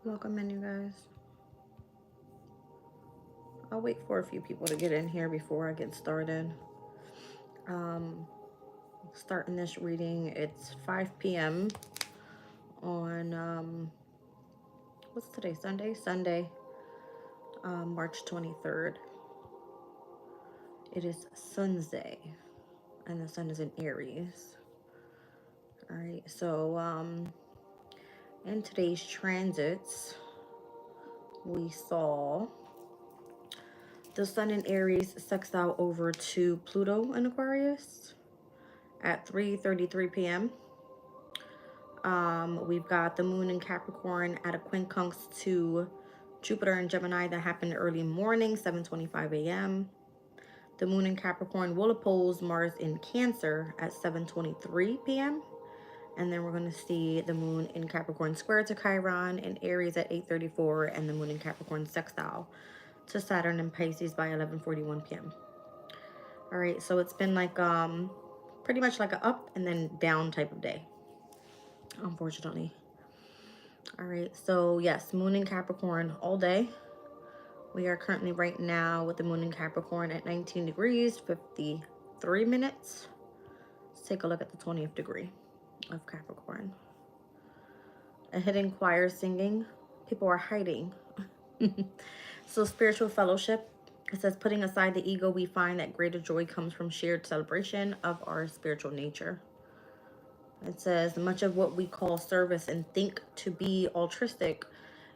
Welcome in, you guys. I'll wait for a few people to get in here before I get started. Starting this reading, it's 5 p.m. on, what's today, Sunday? Sunday, March 23rd. It is Sun's Day, and the sun is in Aries. All right, so, in today's transits, we saw the sun in Aries sextile over to Pluto in Aquarius at 3:33 p.m. We've got the moon in Capricorn at a quincunx to Jupiter in Gemini that happened early morning, 7:25 a.m. The moon in Capricorn will oppose Mars in Cancer at 7:23 p.m. And then we're going to see the moon in Capricorn square to Chiron in Aries at 8:34, and the moon in Capricorn sextile to Saturn in Pisces by 11:41 p.m. All right, so it's been like pretty much like an up and then down type of day, unfortunately. All right, so yes, moon in Capricorn all day. We are currently right now with the moon in Capricorn at 19 degrees, 53 minutes. Let's take a look at the 20th degree of Capricorn. A hidden choir singing. People are hiding. So spiritual fellowship. It says, putting aside the ego, we find that greater joy comes from shared celebration of our spiritual nature. It says, much of what we call service and think to be altruistic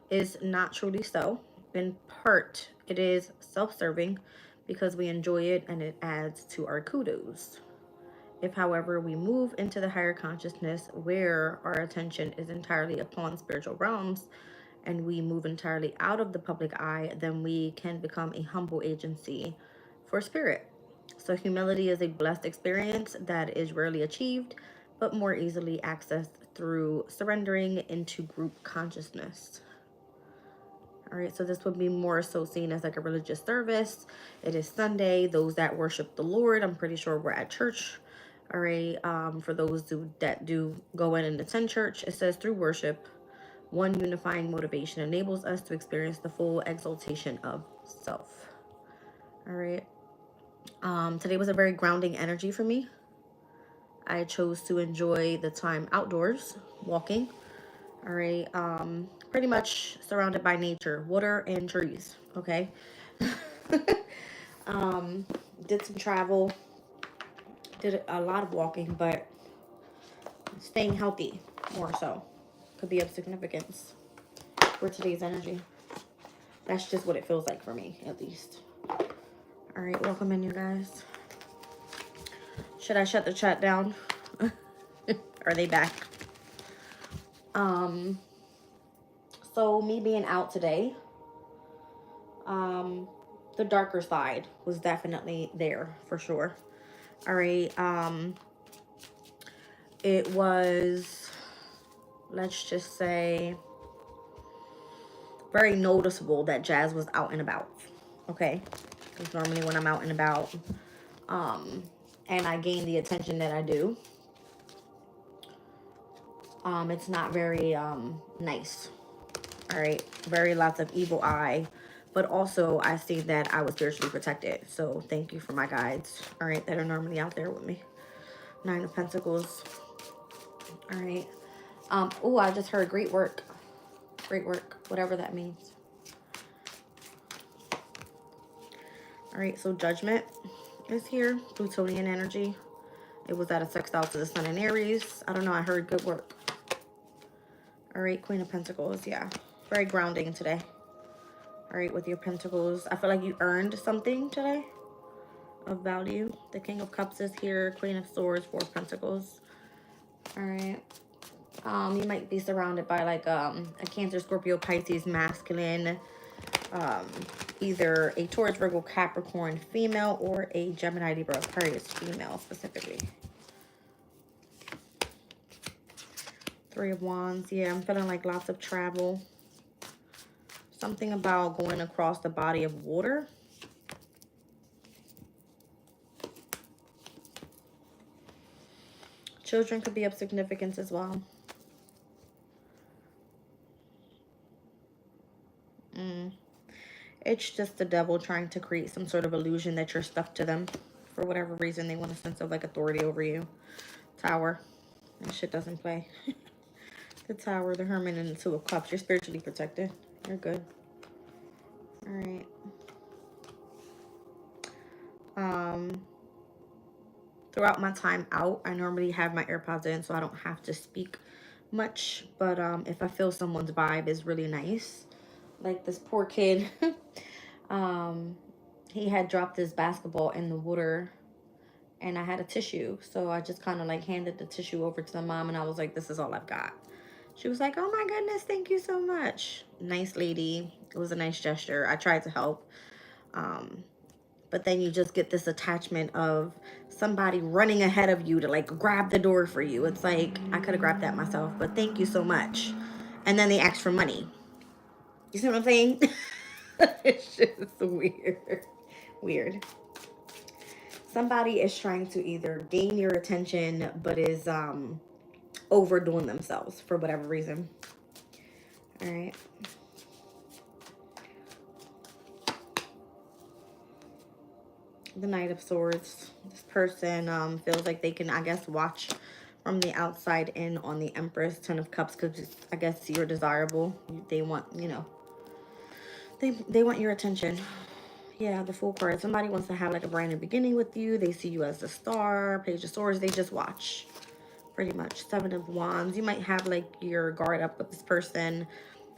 is not truly so. In part, it is self-serving because we enjoy it and it adds to our kudos. If, however, we move into the higher consciousness where our attention is entirely upon spiritual realms and we move entirely out of the public eye, then we can become a humble agency for spirit. So humility is a blessed experience that is rarely achieved, but more easily accessed through surrendering into group consciousness. All right, so this would be more so seen as like a religious service. It is Sunday. Those that worship the Lord, I'm pretty sure we're at church. All right, for those that do go in and attend church, it says through worship, one unifying motivation enables us to experience the full exaltation of self. All right. Today was a very grounding energy for me. I chose to enjoy the time outdoors, walking. All right. Pretty much surrounded by nature, water and trees. Okay. Did some travel. Did a lot of walking, but staying healthy more so could be of significance for today's energy. That's just what it feels like for me, at least. All right, welcome in, you guys. Should I shut the chat down? Are they back? So me being out today, the darker side was definitely there for sure. All right, it was, let's just say, very noticeable that Jazz was out and about. Okay, because normally when I'm out and about, and I gain the attention that I do, it's not very nice. All right, very lots of evil eye, but also I see that I was spiritually protected. So thank you for my guides, all right, that are normally out there with me. 9 of Pentacles. All right. Oh, I just heard great work, whatever that means. All right, so Judgment is here. Plutonian energy. It was at a sextile to the sun in Aries. I don't know, I heard good work. All right, Queen of Pentacles. Yeah, very grounding today. All right, with your Pentacles, I feel like you earned something today of value. The King of Cups is here. Queen of Swords, 4 of Pentacles. All right. You might be surrounded by like a Cancer, Scorpio, Pisces masculine, either a Taurus, Virgo, Capricorn female, or a Gemini, Libra, Aquarius female specifically. 3 of Wands. Yeah, I'm feeling like lots of travel. Something about going across the body of water. Children could be of significance as well. It's just the devil trying to create some sort of illusion that you're stuck to them. For whatever reason, they want a sense of like authority over you. Tower. That shit doesn't play. The Tower, the Hermit, and the Two of Cups. You're spiritually protected. You're good. All right. Throughout my time out, I normally have my AirPods in, so I don't have to speak much. But if I feel someone's vibe is really nice, like this poor kid, he had dropped his basketball in the water, and I had a tissue, so I just kind of like handed the tissue over to the mom, and I was like, "This is all I've got." She was like, "Oh my goodness, thank you so much." Nice lady. It was a nice gesture. I tried to help. But then you just get this attachment of somebody running ahead of you to like grab the door for you. It's like, I could have grabbed that myself, but thank you so much. And then they ask for money. You see what I'm saying? It's just weird. Weird. Somebody is trying to either gain your attention, but is overdoing themselves for whatever reason. All right. The Knight of Swords. This person feels like they can, I guess, watch from the outside in on the Empress. Ten of Cups, because I guess you're desirable. They want, you know, they want your attention. Yeah, the Fool card. Somebody wants to have like a brand new beginning with you. They see you as the star. Page of Swords. They just watch, pretty much. Seven of Wands. You might have like your guard up with this person.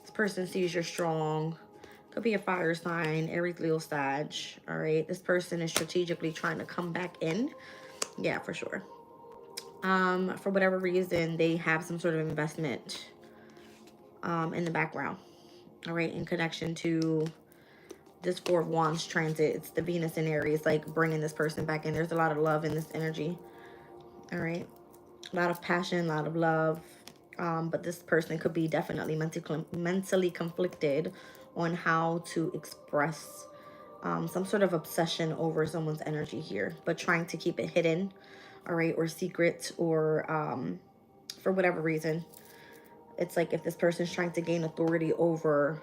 This person sees you're strong. Could be a fire sign, Aries, Leo, Sag. All right. This person is strategically trying to come back in. Yeah, for sure. For whatever reason, they have some sort of investment in the background. All right. In connection to this Four of Wands transit. It's the Venus in Aries, like bringing this person back in. There's a lot of love in this energy. All right. A lot of passion, a lot of love. But this person could be definitely mentally conflicted on how to express some sort of obsession over someone's energy here, but trying to keep it hidden, all right, or secret, or for whatever reason. It's like if this person's trying to gain authority over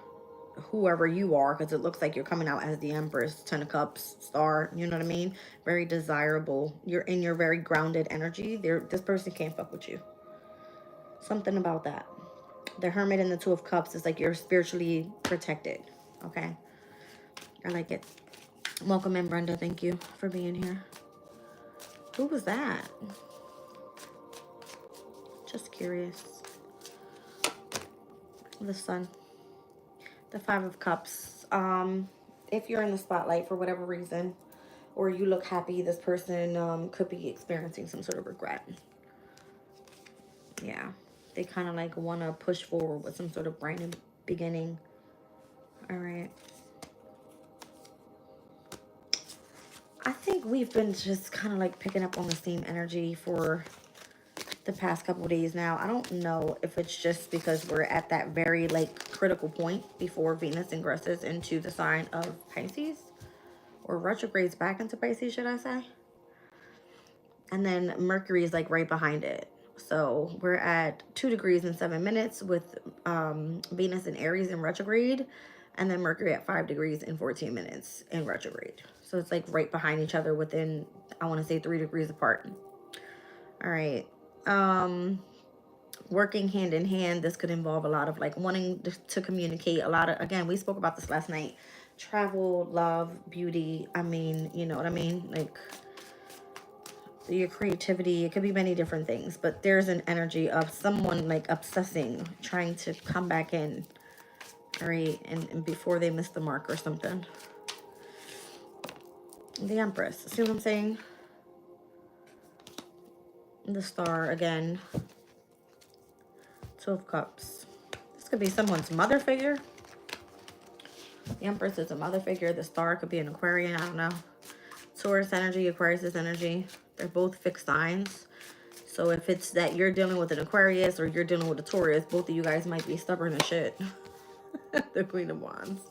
whoever you are, because it looks like you're coming out as the Empress, Ten of Cups, Star, you know what I mean? Very desirable. You're in your very grounded energy. This person can't fuck with you. Something about that. The Hermit and the Two of Cups is like you're spiritually protected. Okay. I like it. Welcome in, Brenda. Thank you for being here. Who was that? Just curious. The Sun. The Five of Cups. If you're in the spotlight for whatever reason, or you look happy, this person could be experiencing some sort of regret. Yeah. They kind of like want to push forward with some sort of brand new beginning. All right. I think we've been just kind of like picking up on the same energy for the past couple of days now. I don't know if it's just because we're at that very like critical point before Venus ingresses into the sign of Pisces, or retrogrades back into Pisces, should I say? And then Mercury is like right behind it. So we're at 2 degrees and 7 minutes with Venus in Aries in retrograde, and then Mercury at 5 degrees and 14 minutes in retrograde. So it's like right behind each other within, I want to say 3 degrees apart. All right. Working hand in hand, this could involve a lot of like wanting to communicate, a lot of, again, we spoke about this last night, travel, love, beauty. I mean, you know what I mean? Like your creativity, it could be many different things, but there's an energy of someone like obsessing, trying to come back in, all right, and before they miss the mark or something. The Empress, see what I'm saying? The Star again. Two of Cups. This could be someone's mother figure. The Empress is a mother figure. The Star could be an Aquarian, I don't know. Taurus energy, Aquarius energy. They're both fixed signs. So if it's that you're dealing with an Aquarius or you're dealing with a Taurus, both of you guys might be stubborn as shit. The Queen of Wands.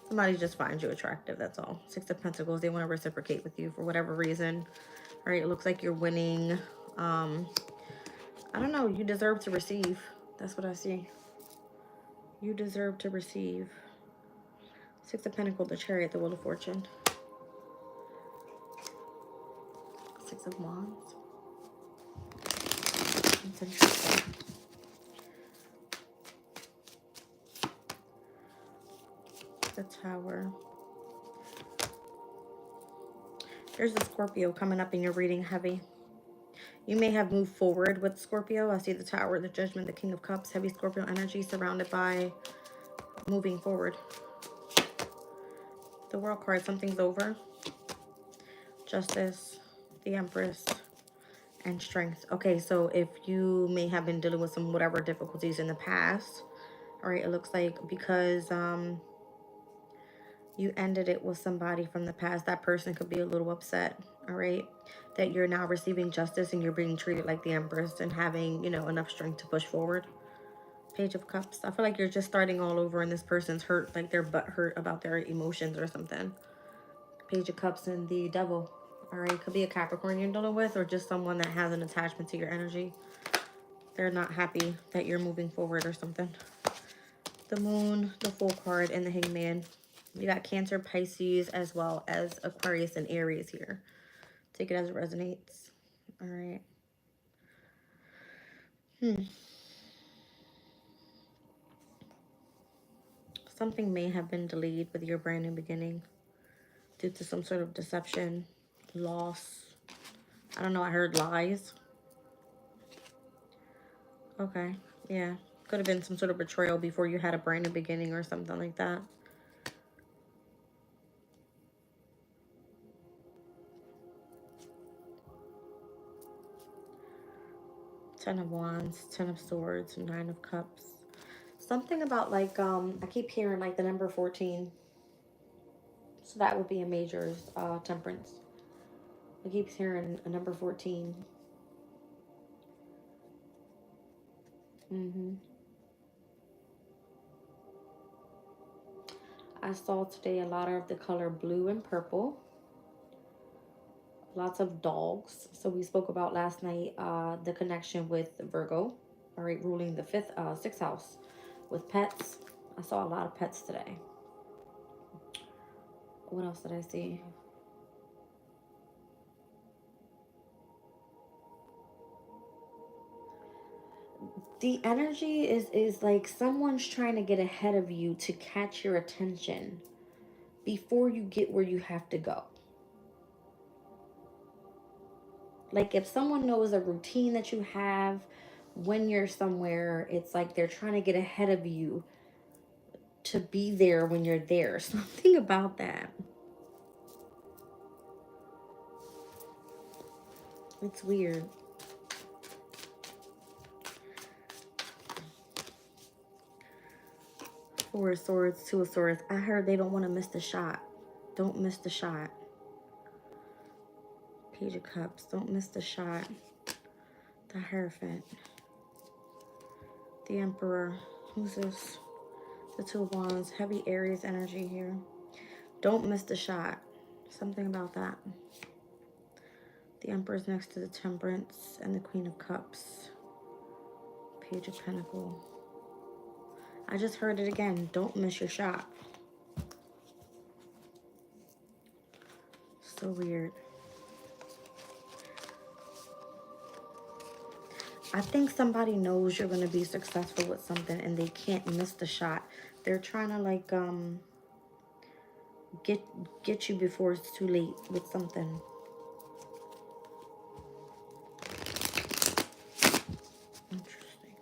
Somebody just finds you attractive, that's all. Six of Pentacles, they want to reciprocate with you for whatever reason. All right, it looks like you're winning. I don't know, you deserve to receive. That's what I see. You deserve to receive. Six of Pentacles, the Chariot, the Wheel of Fortune. Six of Wands. That's interesting. The Tower. There's a Scorpio coming up in your reading heavy. You may have moved forward with Scorpio. I see the Tower, the Judgment, the King of Cups, heavy Scorpio energy surrounded by moving forward. The World card, something's over. Justice, the Empress, and Strength. Okay, so if you may have been dealing with some whatever difficulties in the past, all right, it looks like because you ended it with somebody from the past, that person could be a little upset, all right, that you're now receiving justice and you're being treated like the Empress and having, you know, enough strength to push forward. Page of Cups. I feel like you're just starting all over and this person's hurt, like they're butthurt about their emotions or something. Page of Cups and the Devil. All right, could be a Capricorn you're dealing with or just someone that has an attachment to your energy. They're not happy that you're moving forward or something. The Moon, the Fool card, and the Hangman. You got Cancer, Pisces, as well as Aquarius and Aries here. Take it as it resonates. All right. Something may have been delayed with your brand new beginning due to some sort of deception, loss. I don't know, I heard lies. Okay, yeah. Could have been some sort of betrayal before you had a brand new beginning or something like that. Ten of Wands, Ten of Swords, Nine of Cups. Something about like, I keep hearing like the number 14. So that would be a major temperance. I keep hearing a number 14. I saw today a lot of the color blue and purple. Lots of dogs. So we spoke about last night the connection with Virgo. All right, ruling the sixth house with pets. I saw a lot of pets today. What else did I see? The energy is like someone's trying to get ahead of you to catch your attention before you get where you have to go. Like if someone knows a routine that you have when you're somewhere, it's like they're trying to get ahead of you to be there when you're there. Something about that. It's weird. Four of Swords, Two of Swords. I heard they don't want to miss the shot. Don't miss the shot. Page of Cups. Don't miss the shot. The Hierophant. The Emperor. Who's this? The Two of Wands. Heavy Aries energy here. Don't miss the shot. Something about that. The Emperor's next to the Temperance and the Queen of Cups. Page of Pentacles. I just heard it again. Don't miss your shot. So weird. I think somebody knows you're going to be successful with something and they can't miss the shot. They're trying to like get you before it's too late with something. Interesting.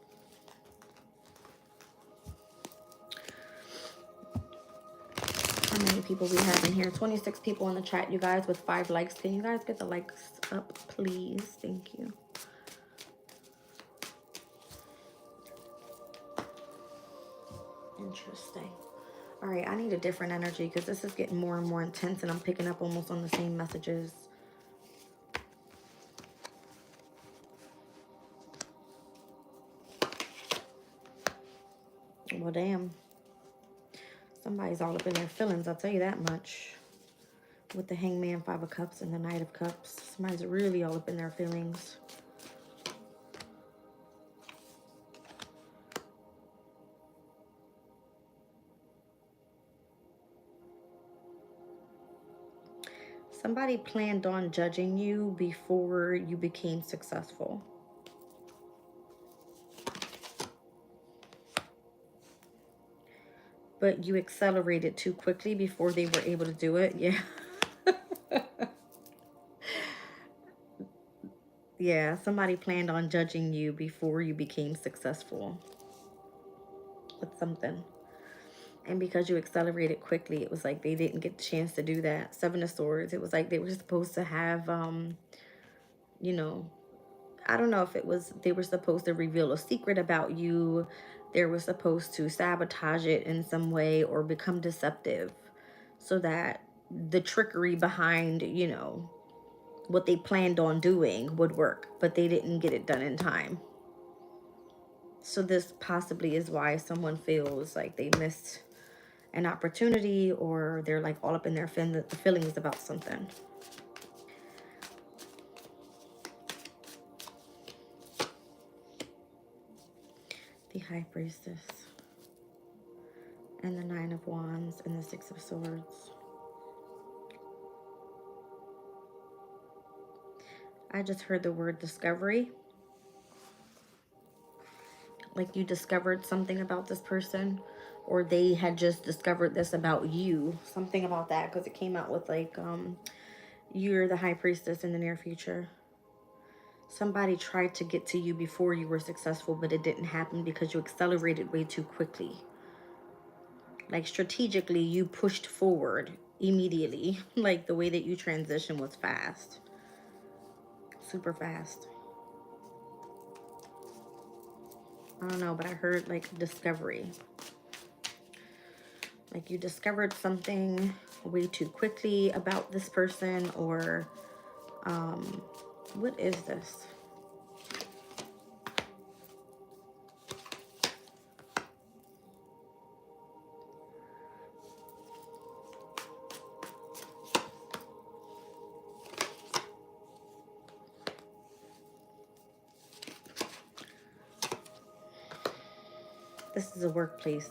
How many people we have in here? 26 people in the chat, you guys, with 5 likes. Can you guys get the likes up, please? Thank you. Interesting. All right, I need a different energy because this is getting more and more intense and I'm picking up almost on the same messages. Well, damn. Somebody's all up in their feelings, I'll tell you that much. With the Hangman, Five of Cups, and the Knight of Cups. Somebody's really all up in their feelings. Somebody planned on judging you before you became successful. But you accelerated too quickly before they were able to do it. Yeah. Yeah, somebody planned on judging you before you became successful with something. And because you accelerated quickly, it was like they didn't get the chance to do that. Seven of Swords, it was like they were supposed to have, you know, I don't know if it was, they were supposed to reveal a secret about you. They were supposed to sabotage it in some way or become deceptive so that the trickery behind, you know, what they planned on doing would work, but they didn't get it done in time. So this possibly is why someone feels like they missed an opportunity, or they're like all up in their feelings about something. The High Priestess and the Nine of Wands and the Six of Swords. I just heard the word discovery. Like you discovered something about this person, or they had just discovered this about you. Something about that, because it came out with like, you're the High Priestess in the near future. Somebody tried to get to you before you were successful, but it didn't happen because you accelerated way too quickly. Like strategically, you pushed forward immediately. Like the way that you transition was fast. Super fast. I don't know, but I heard like discovery. Like you discovered something way too quickly about this person, or what is this? This is a workplace.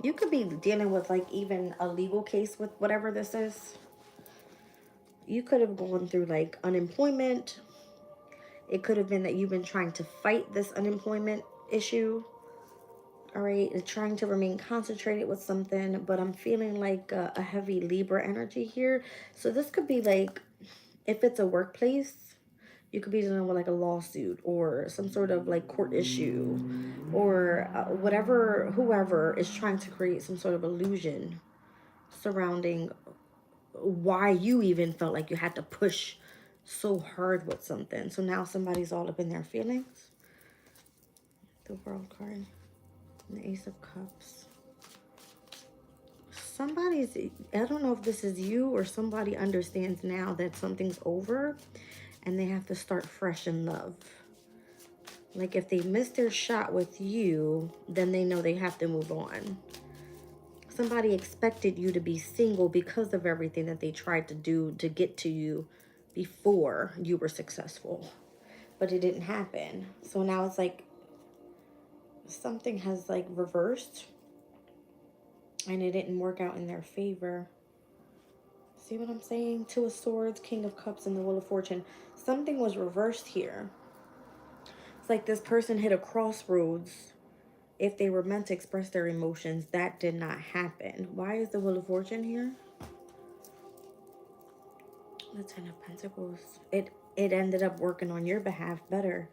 You could be dealing with like even a legal case with whatever this is. You could have gone through like unemployment. It could have been that you've been trying to fight this unemployment issue. All right, and trying to remain concentrated with something, but I'm feeling like a heavy Libra energy here. So this could be like, if it's a workplace, you could be dealing with like a lawsuit or some sort of like court issue, or whatever, whoever is trying to create some sort of illusion surrounding why you even felt like you had to push so hard with something. So now somebody's all up in their feelings. The World card. And the Ace of Cups. Somebody's, I don't know if this is you or somebody understands now that something's over and they have to start fresh in love. Like if they missed their shot with you, then they know they have to move on. Somebody expected you to be single because of everything that they tried to do to get to you before you were successful. But it didn't happen. So now it's like something has like reversed and it didn't work out in their favor. See what I'm saying? Two of Swords, King of Cups, and the Wheel of Fortune. Something was reversed here. It's like this person hit a crossroads. If they were meant to express their emotions, that did not happen. Why is the Wheel of Fortune here? The Ten of Pentacles. It ended up working on your behalf better.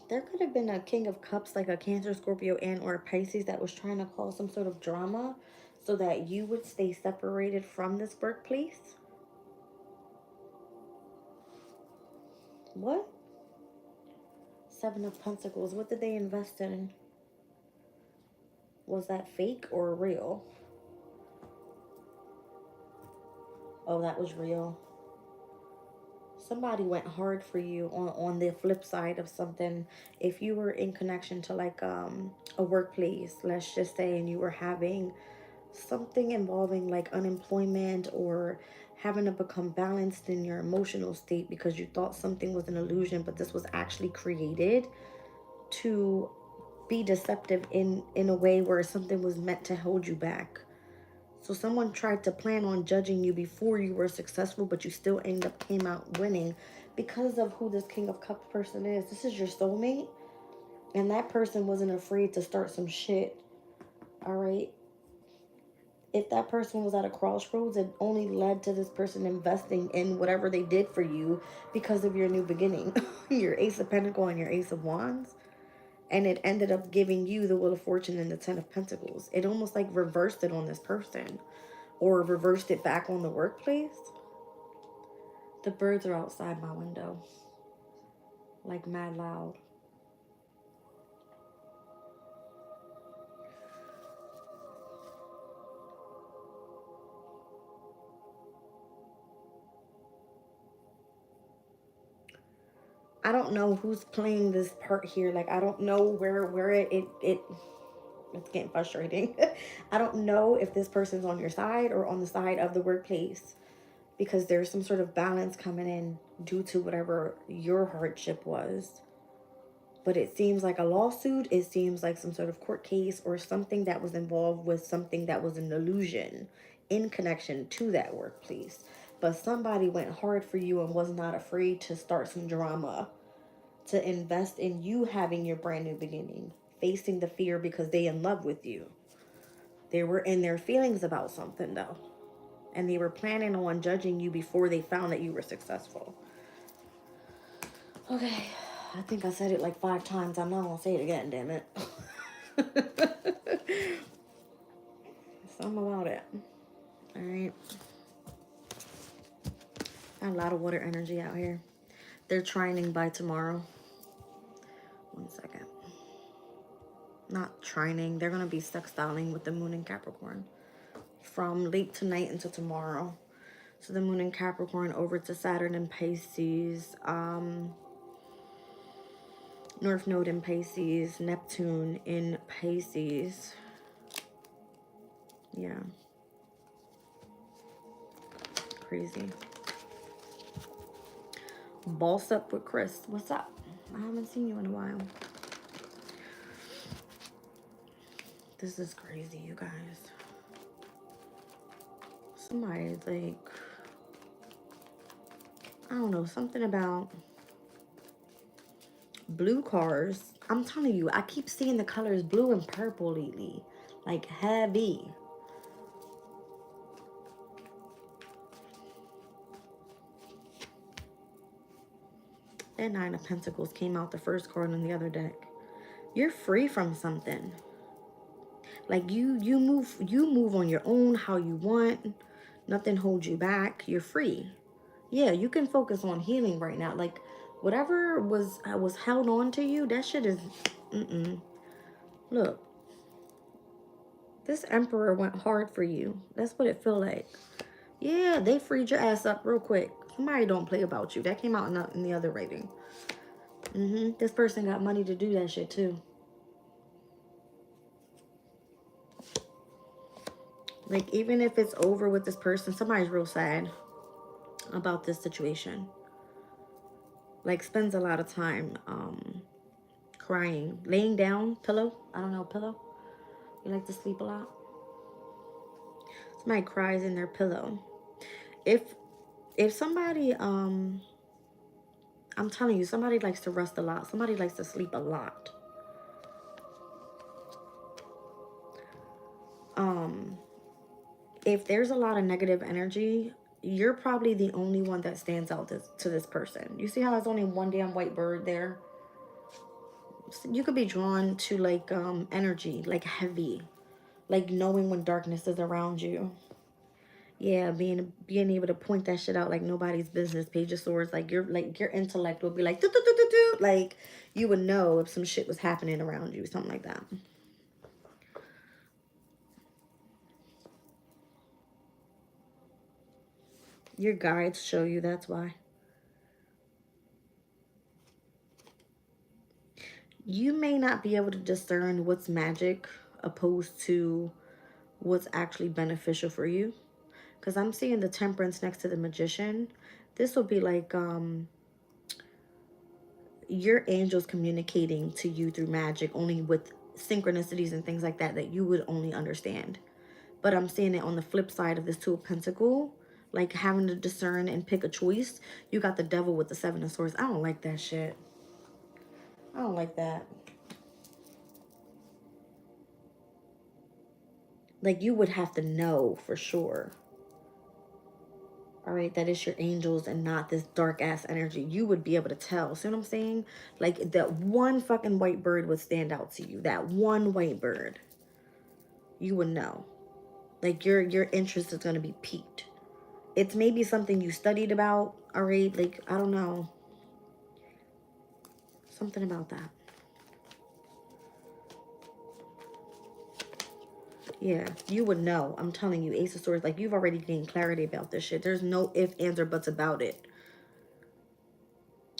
There could have been a King of Cups, like a Cancer, Scorpio, and or a Pisces that was trying to cause some sort of drama so that you would stay separated from this workplace. What? Seven of Pentacles. What did they invest in? Was that fake or real? Oh, that was real. Somebody went hard for you on the flip side of something. If you were in connection to like a workplace, let's just say, and you were having something involving like unemployment or having to become balanced in your emotional state because you thought something was an illusion, but this was actually created to be deceptive in a way where something was meant to hold you back. So someone tried to plan on judging you before you were successful, but you still came out winning because of who this King of Cups person is. This is your soulmate, and that person wasn't afraid to start some shit. All right. If that person was at a crossroads, it only led to this person investing in whatever they did for you because of your new beginning. Your Ace of Pentacles and your Ace of Wands. And it ended up giving you the Wheel of Fortune and the Ten of Pentacles. It almost like reversed it on this person. Or reversed it back on the workplace. The birds are outside my window. Like mad loud. I don't know who's playing this part here. Like, I don't know where it's getting frustrating. I don't know if this person's on your side or on the side of the workplace, because there's some sort of balance coming in due to whatever your hardship was. But it seems like a lawsuit. It seems like some sort of court case or something that was involved with something that was an illusion in connection to that workplace. But somebody went hard for you and was not afraid to start some drama, to invest in you having your brand new beginning, facing the fear because they in love with you. They were in their feelings about something though. And they were planning on judging you before they found that you were successful. Okay, I think I said it like 5 times. I'm not gonna say it again, damn it. Something about it. Alright. Got a lot of water energy out here. They're trining by tomorrow. 1 second. Not trining. They're gonna be sextiling with the moon in Capricorn from late tonight until tomorrow. So the moon in Capricorn over to Saturn in Pisces, North Node in Pisces, Neptune in Pisces. Yeah. Crazy. Boss up with Chris. What's up? I haven't seen you in a while. This is crazy, you guys. Somebody's like, I don't know, something about blue cars. I'm telling you, I keep seeing the colors blue and purple lately. Like heavy. That Nine of Pentacles came out the first card in the other deck. You're free from something. Like you move on your own, how you want. Nothing holds you back. You're free. Yeah, you can focus on healing right now. Like whatever was held on to you, that shit is Look. This Emperor went hard for you. That's what it feel like. Yeah, they freed your ass up real quick. Somebody don't play about you. That came out in the other rating. This person got money to do that shit too. Like, even if it's over with this person, somebody's real sad about this situation. Like, spends a lot of time crying. Laying down, pillow. I don't know, pillow. You like to sleep a lot? Somebody cries in their pillow. If somebody, I'm telling you, somebody likes to rest a lot. Somebody likes to sleep a lot. If there's a lot of negative energy, you're probably the only one that stands out to this person. You see how there's only one damn white bird there? You could be drawn to like energy, like heavy, like knowing when darkness is around you. Yeah, being able to point that shit out like nobody's business. Page of Swords, like your intellect will be like doo, doo, doo, doo, doo. Like you would know if some shit was happening around you, something like that. Your guides show you, that's why. You may not be able to discern what's magic opposed to what's actually beneficial for you. Because I'm seeing the Temperance next to the Magician. This will be like your angels communicating to you through magic, only with synchronicities and things like that that you would only understand. But I'm seeing it on the flip side of this Two of Pentacles, like having to discern and pick a choice. You got the Devil with the Seven of Swords. I don't like that shit. I don't like that. Like, you would have to know for sure, all right, that it's your angels and not this dark ass energy. You would be able to tell. See what I'm saying? Like, that one fucking white bird would stand out to you. That one white bird. You would know. Like, your interest is going to be piqued. It's maybe something you studied about, all right? Like, I don't know. Something about that. Yeah, you would know. I'm telling you, Ace of Swords, like, you've already gained clarity about this shit. There's no ifs, ands, or buts about it.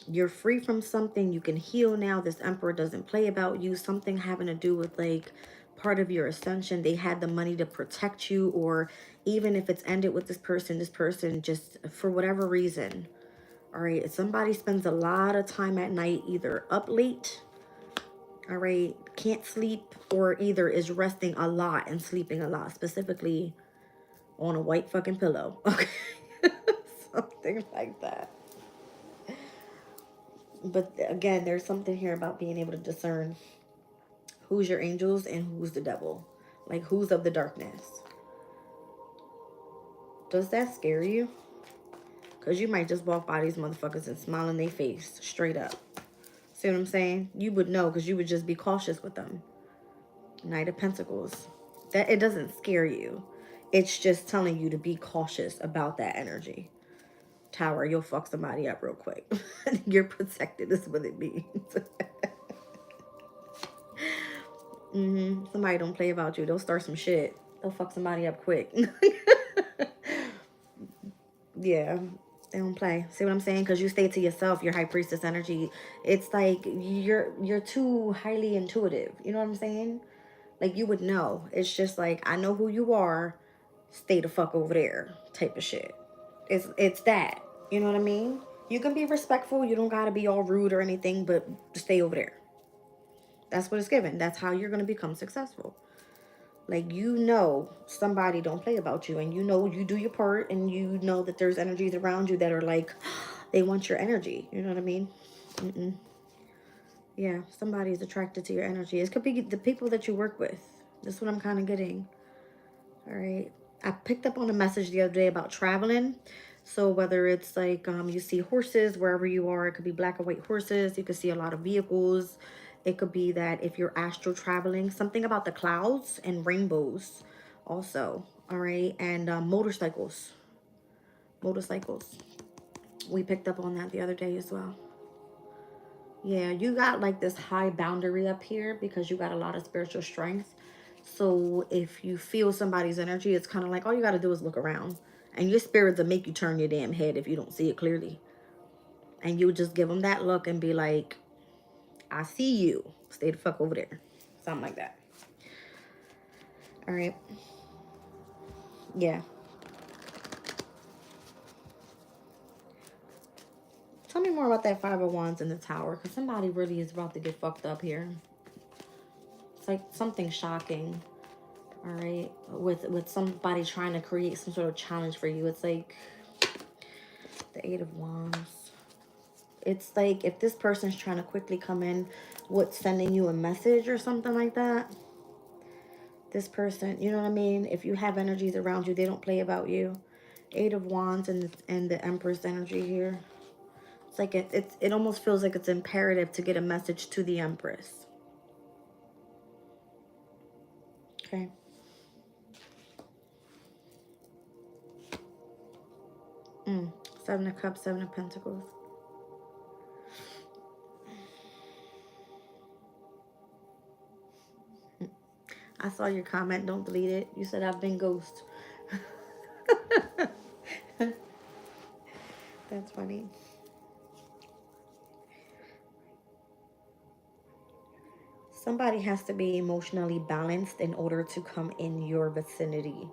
You're free from something. You can heal now. This Emperor doesn't play about you. Something having to do with, like, part of your ascension. They had the money to protect you, or even if it's ended with this person just, for whatever reason, all right, somebody spends a lot of time at night, either up late, all right, can't sleep, or either is resting a lot and sleeping a lot, specifically on a white fucking pillow. Okay. Something like that. But again, there's something here about being able to discern who's your angels and who's the devil. Like, who's of the darkness. Does that scare you? Because you might just walk by these motherfuckers and smile in their face straight up. See what I'm saying? You would know because you would just be cautious with them. Knight of Pentacles. That, it doesn't scare you. It's just telling you to be cautious about that energy. Tower, you'll fuck somebody up real quick. You're protected is what it means. Somebody don't play about you. They'll start some shit. They'll fuck somebody up quick. Yeah, they don't play. See what I'm saying? Because you stay to yourself, your high priestess energy. It's like you're too highly intuitive. You know what I'm saying? Like, you would know. It's just like, I know who you are. Stay the fuck over there type of shit. It's that. You know what I mean? You can be respectful. You don't got to be all rude or anything, but stay over there. That's what it's given. That's how you're going to become successful. Like, you know, somebody don't play about you, and you know you do your part, and you know that there's energies around you that are like, they want your energy. You know what I mean? Yeah, somebody is attracted to your energy. It could be the people that you work with. That's what I'm kind of getting. All right. I picked up on a message the other day about traveling. So whether it's like you see horses wherever you are, it could be black and white horses. You could see a lot of vehicles. It could be that if you're astral traveling, something about the clouds and rainbows also. All right. And motorcycles. Motorcycles. We picked up on that the other day as well. Yeah, you got like this high boundary up here because you got a lot of spiritual strength. So if you feel somebody's energy, it's kind of like all you got to do is look around. And your spirits will make you turn your damn head if you don't see it clearly. And you just give them that look and be like, I see you. Stay the fuck over there. Something like that. All right. Yeah. Tell me more about that Five of Wands in the Tower. Because somebody really is about to get fucked up here. It's like something shocking. All right. With somebody trying to create some sort of challenge for you. It's like the Eight of Wands. It's like if this person's trying to quickly come in with sending you a message or something like that. This person, you know what I mean? If you have energies around you, they don't play about you. Eight of Wands and the Empress energy here. It's like it almost feels like it's imperative to get a message to the Empress. Okay. Seven of Cups, Seven of Pentacles. I saw your comment. Don't delete it. You said I've been ghost. That's funny. Somebody has to be emotionally balanced in order to come in your vicinity.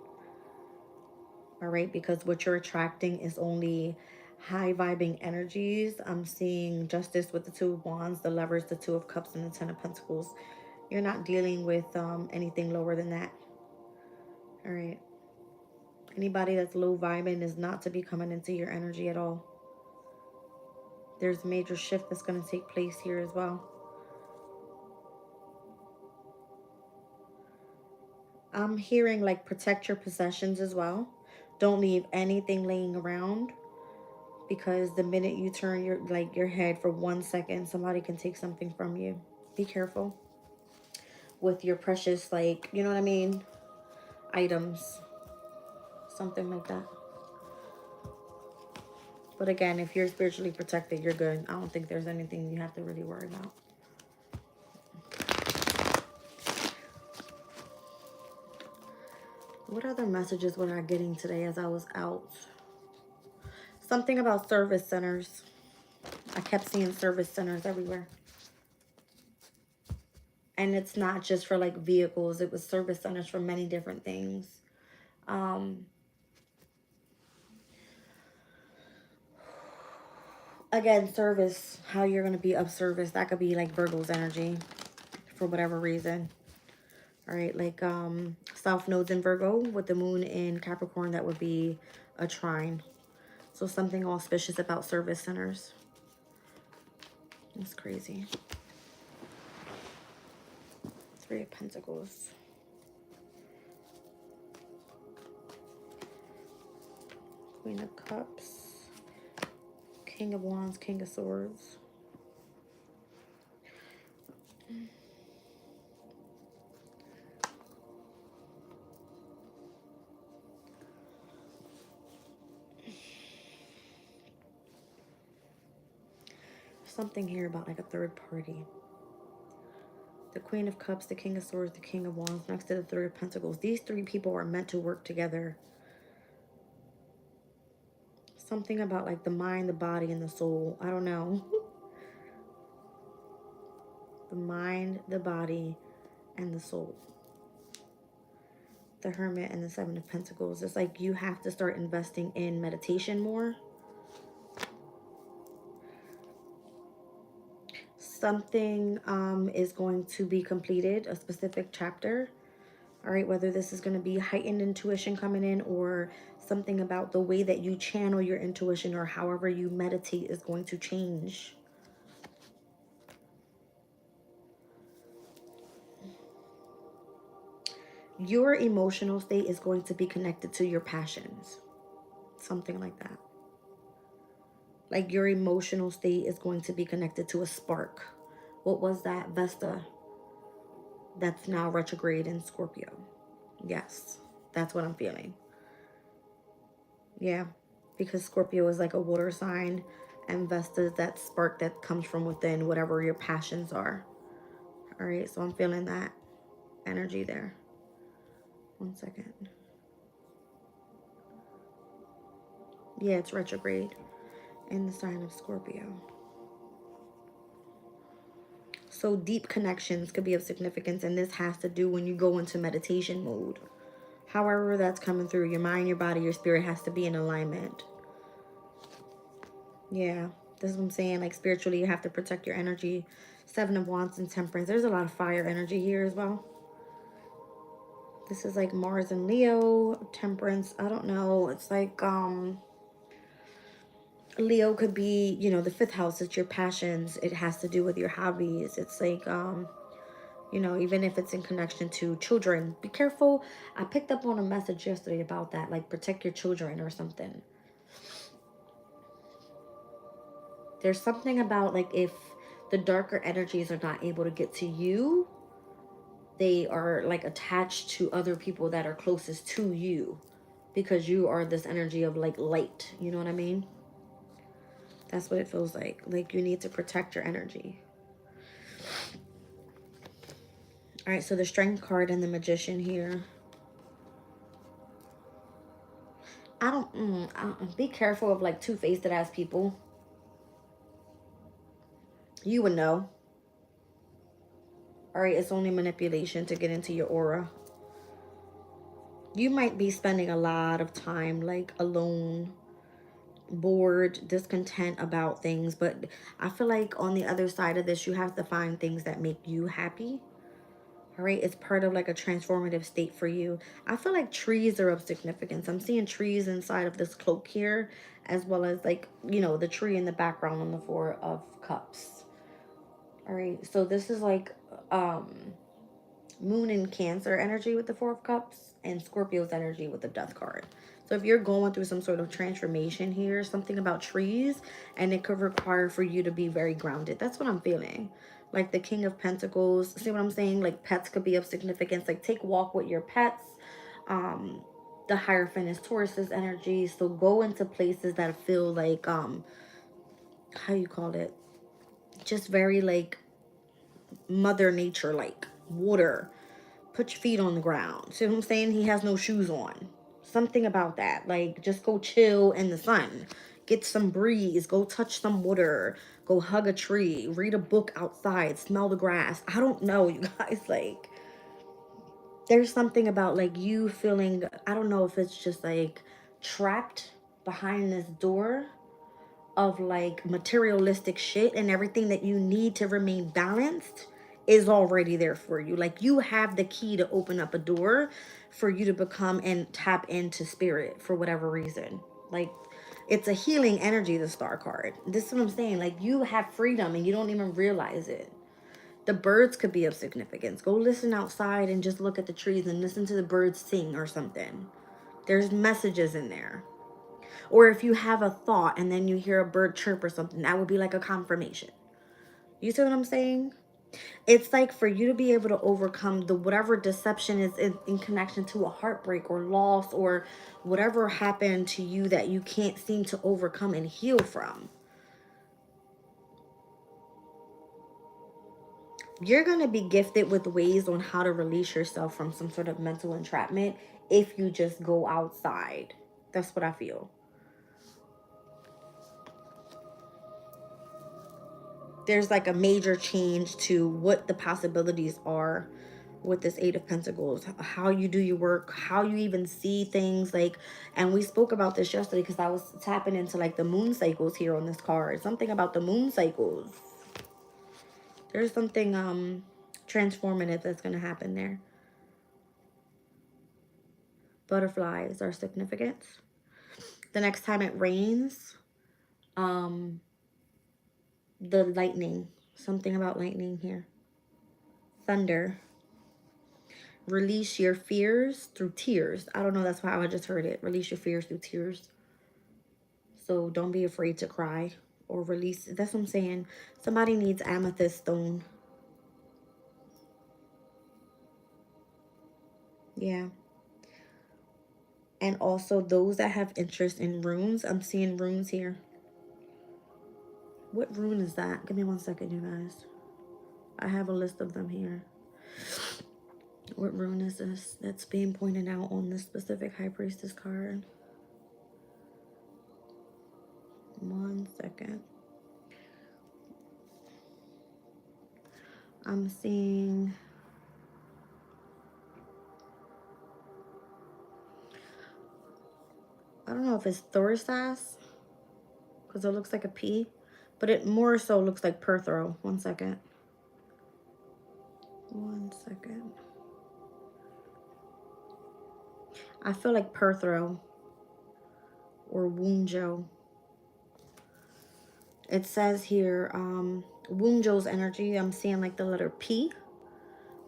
All right, because what you're attracting is only high vibing energies. I'm seeing Justice with the Two of Wands, the Lovers, the Two of Cups, and the Ten of Pentacles. You're not dealing with anything lower than that. All right. Anybody that's low vibing is not to be coming into your energy at all. There's a major shift that's going to take place here as well. I'm hearing like protect your possessions as well. Don't leave anything laying around, because the minute you turn your head for 1 second, somebody can take something from you. Be careful with your precious, like, you know what I mean, items, something like that. But again, if you're spiritually protected, you're good. I don't think there's anything you have to really worry about. What other messages were I getting today as I was out? Something about service centers. I kept seeing service centers everywhere. And it's not just for like vehicles. It was service centers for many different things. Again, service, how you're going to be of service. That could be like Virgo's energy for whatever reason. All right, like South Node's in Virgo with the moon in Capricorn, that would be a trine. So something auspicious about service centers. That's crazy. Three of Pentacles. Queen of Cups. King of Wands, King of Swords. Something here about like a third party. The Queen of Cups, the King of Swords, the King of Wands, next to the Three of Pentacles. These three people are meant to work together. Something about like the mind, the body, and the soul. I don't know. The mind, the body, and the soul. The Hermit and the Seven of Pentacles. It's like you have to start investing in meditation more. Something is going to be completed, a specific chapter. All right, whether this is going to be heightened intuition coming in, or something about the way that you channel your intuition, or however you meditate is going to change. Your emotional state is going to be connected to your passions. Something like that. Like your emotional state is going to be connected to a spark. What was that? Vesta. That's now retrograde in Scorpio. Yes, that's what I'm feeling. Yeah, because Scorpio is like a water sign, and Vesta is that spark that comes from within, whatever your passions are. All right, so I'm feeling that energy there. 1 second. Yeah, it's retrograde in the sign of Scorpio. So deep connections could be of significance, and this has to do when you go into meditation mode. However that's coming through, your mind, your body, your spirit has to be in alignment. Yeah, this is what I'm saying. Like spiritually, you have to protect your energy. Seven of Wands and Temperance. There's a lot of fire energy here as well. This is like Mars and Leo. Temperance, I don't know. It's like Leo could be, you know, the fifth house. It's your passions. It has to do with your hobbies. It's like you know, even if it's in connection to children, be careful. I picked up on a message yesterday about that, like protect your children or something. There's something about like if the darker energies are not able to get to you, they are like attached to other people that are closest to you, because you are this energy of like light. You know what I mean? That's what it feels like. Like you need to protect your energy. All right, so the Strength card and the Magician here. I don't be careful of like two-faced ass people. You would know. All right, it's only manipulation to get into your aura. You might be spending a lot of time like alone, bored, discontent about things, but I feel like on the other side of this, you have to find things that make you happy. All right, it's part of like a transformative state for you. I feel like trees are of significance. I'm seeing trees inside of this cloak here, as well as like, you know, the tree in the background on the Four of Cups. All right, so this is like Moon and Cancer energy with the Four of Cups, and Scorpio's energy with the Death card. So if you're going through some sort of transformation here, something about trees, and it could require for you to be very grounded. That's what I'm feeling. Like the King of Pentacles. See what I'm saying? Like pets could be of significance. Like take a walk with your pets. Um, the Hierophant is Taurus's energy. So go into places that feel like, how you call it? Just very like Mother Nature, like water. Put your feet on the ground. See what I'm saying? He has no shoes on. Something about that. Like, just go chill in the sun. Get some breeze. Go touch some water. Go hug a tree. Read a book outside. Smell the grass. I don't know, you guys. Like, there's something about, like, you feeling, I don't know if it's just, like, trapped behind this door of like materialistic shit, and everything that you need to remain balanced is already there for you. Like you have the key to open up a door for you to become and tap into spirit for whatever reason. Like it's a healing energy, the Star card. This is what I'm saying. Like you have freedom and you don't even realize it. The birds could be of significance. Go listen outside and just look at the trees and listen to the birds sing or something. There's messages in there. Or if you have a thought and then you hear a bird chirp or something, that would be like a confirmation. You see what I'm saying? It's like for you to be able to overcome the whatever deception is in connection to a heartbreak or loss or whatever happened to you that you can't seem to overcome and heal from. You're going to be gifted with ways on how to release yourself from some sort of mental entrapment if you just go outside. That's what I feel. There's like a major change to what the possibilities are with this Eight of Pentacles, how you do your work, how you even see things. Like, and we spoke about this yesterday because I was tapping into like the moon cycles here on this card. Something about the moon cycles. There's something transformative that's going to happen there. Butterflies are significant. The next time it rains, the lightning, something about lightning here. Thunder. Release your fears through tears. I don't know, that's how I just heard it. Release your fears through tears. So don't be afraid to cry or release. That's what I'm saying. Somebody needs amethyst stone. Yeah. And also those that have interest in runes. I'm seeing runes here. What rune is that? Give me 1 second, you guys. I have a list of them here. What rune is this that's being pointed out on this specific High Priestess card? 1 second. I'm seeing... I don't know if it's Thorisas, because it looks like a P, but it more so looks like Perthro. 1 second. 1 second. I feel like Perthro or Wunjo. It says here, Wunjo's energy, I'm seeing like the letter P.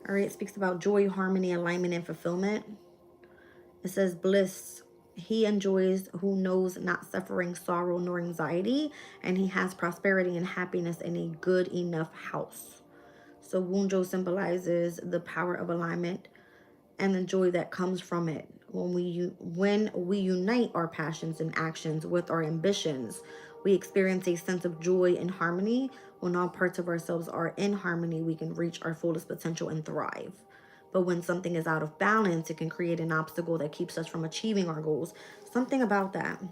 All right, it speaks about joy, harmony, alignment, and fulfillment. It says bliss. He enjoys who knows not suffering, sorrow, nor anxiety, and he has prosperity and happiness in a good enough house. So Wunjo symbolizes the power of alignment and the joy that comes from it. When we unite our passions and actions with our ambitions, we experience a sense of joy and harmony. When all parts of ourselves are in harmony, we can reach our fullest potential and thrive. But when something is out of balance, it can create an obstacle that keeps us from achieving our goals. Something about that.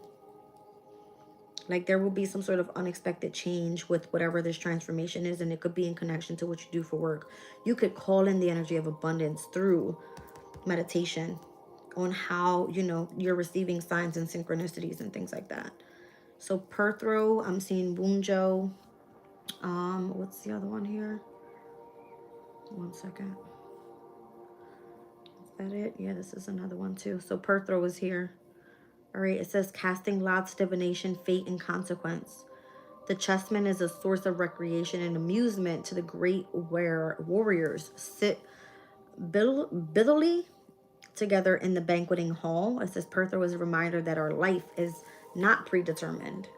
Like there will be some sort of unexpected change with whatever this transformation is, and it could be in connection to what you do for work. You could call in the energy of abundance through meditation on how, you know, you're receiving signs and synchronicities and things like that. So Perthro, I'm seeing Wunjo. What's the other one here? 1 second. Is that it? Yeah, this is another one too. So Perthro is here. All right, it says casting lots, divination, fate, and consequence. The chessman is a source of recreation and amusement to the great where warriors sit bitterly together in the banqueting hall. It says Perthro is a reminder that our life is not predetermined.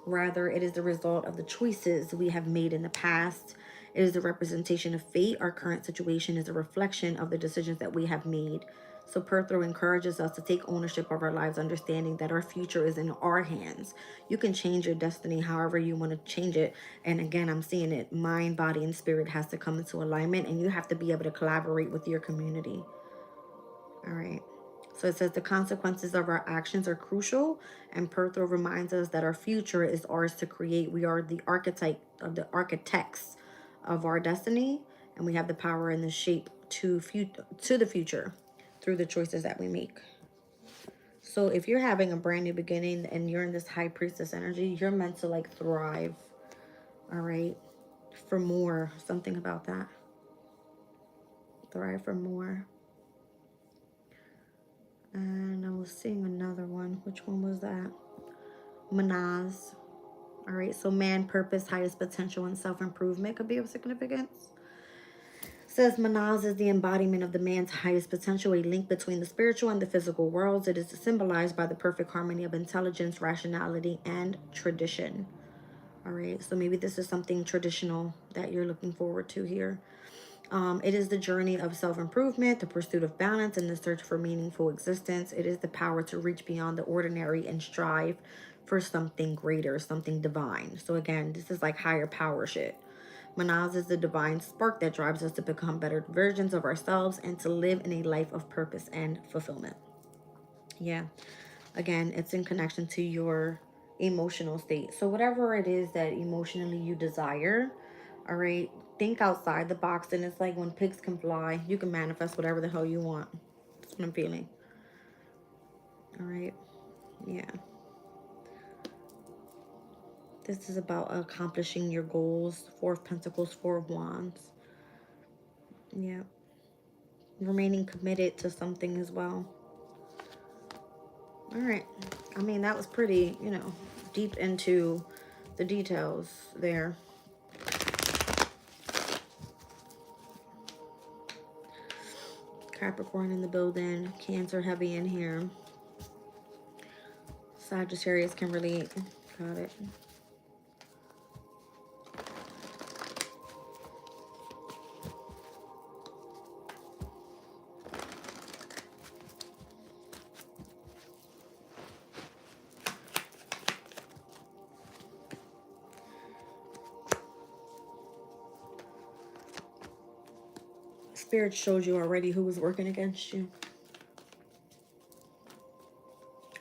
Rather, it is the result of the choices we have made in the past. It is a representation of fate. Our current situation is a reflection of the decisions that we have made. So Perthro encourages us to take ownership of our lives, understanding that our future is in our hands. You can change your destiny however you want to change it. And again, I'm seeing it. Mind, body, and spirit has to come into alignment, and you have to be able to collaborate with your community. All right. So it says the consequences of our actions are crucial, and Perthro reminds us that our future is ours to create. We are the archetype of the architects of our destiny, and we have the power and the shape to the future through the choices that we make. So if you're having a brand new beginning and you're in this high priestess energy, you're meant to like thrive. All right. For more, something about that. Thrive for more. And I was seeing another one. Which one was that? Manaz. All right, so man, purpose, highest potential, and self-improvement could be of significance. Says Manaz is the embodiment of the man's highest potential, a link between the spiritual and the physical worlds. It is symbolized by the perfect harmony of intelligence, rationality, and tradition. All right, so maybe this is something traditional that you're looking forward to here. It is the journey of self-improvement, the pursuit of balance, and the search for meaningful existence. It is the power to reach beyond the ordinary and strive for something greater, something divine. So again, this is like higher power shit. Manaz is the divine spark that drives us to become better versions of ourselves and to live in a life of purpose and fulfillment. Yeah. Again, it's in connection to your emotional state. So whatever it is that emotionally you desire, all right, think outside the box. And it's like when pigs can fly, you can manifest whatever the hell you want. That's what I'm feeling. All right. Yeah. This is about accomplishing your goals. Four of Pentacles, Four of Wands. Yeah. Remaining committed to something as well. All right. I mean, that was pretty, deep into the details there. Capricorn in the building. Cancer heavy in here. Sagittarius can relate. Got it. Spirit showed you already who was working against you.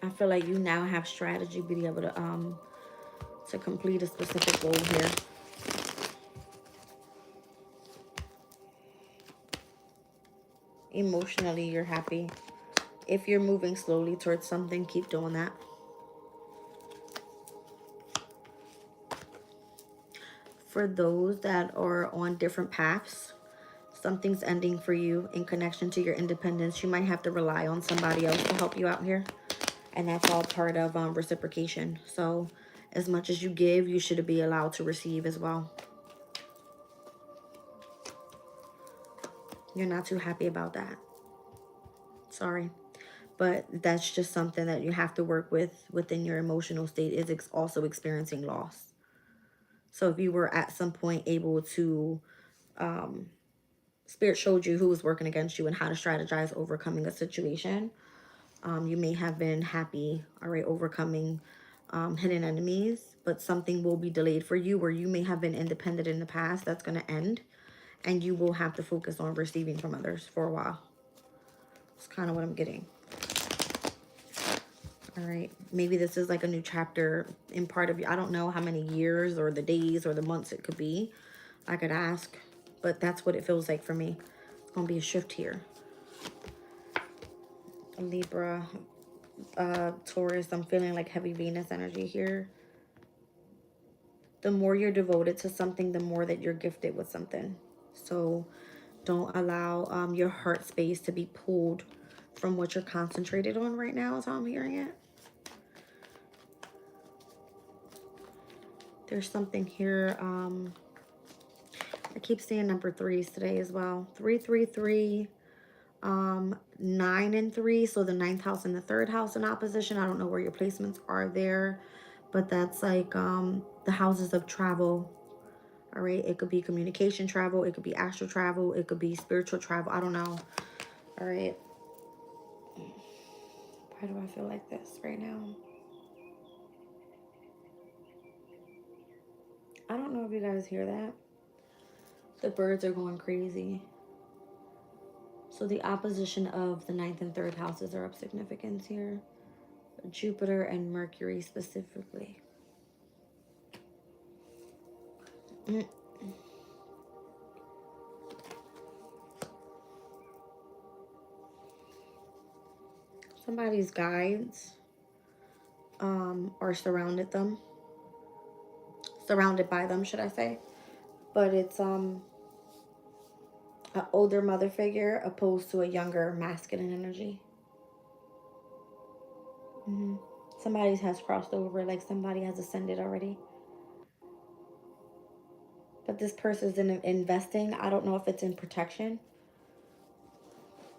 I feel like you now have strategy to be able to complete a specific goal here. Emotionally, you're happy. If you're moving slowly towards something, keep doing that. For those that are on different paths, something's ending for you in connection to your independence. You might have to rely on somebody else to help you out here. And that's all part of reciprocation. So as much as you give, you should be allowed to receive as well. You're not too happy about that. Sorry. But that's just something that you have to work with within your emotional state, is also experiencing loss. So if you were at some point able to, Spirit showed you who was working against you and how to strategize overcoming a situation. You may have been happy, all right, overcoming hidden enemies, but something will be delayed for you where you may have been independent in the past. That's going to end, and you will have to focus on receiving from others for a while. It's kind of what I'm getting. All right, maybe this is like a new chapter in part of you. I don't know how many years or the days or the months it could be. I could ask, but that's what it feels like for me. It's going to be a shift here. Libra, Taurus, I'm feeling like heavy Venus energy here. The more you're devoted to something, the more that you're gifted with something. So Don't allow your heart space to be pulled from what you're concentrated on right now, is how I'm hearing it. There's something here. I keep seeing number threes today as well. 333, 9 and 3. So the ninth house and the third house in opposition. I don't know where your placements are there, but that's like the houses of travel. All right. It could be communication travel. It could be astral travel. It could be spiritual travel. I don't know. All right. Why do I feel like this right now? I don't know if you guys hear that. The birds are going crazy. So the opposition of the ninth and third houses are of significance here. Jupiter and Mercury specifically. Somebody's guides are surrounded by them, should I say. But it's an older mother figure opposed to a younger masculine energy. Somebody has crossed over, like somebody has ascended already. But this person's in investing. I don't know if it's in protection.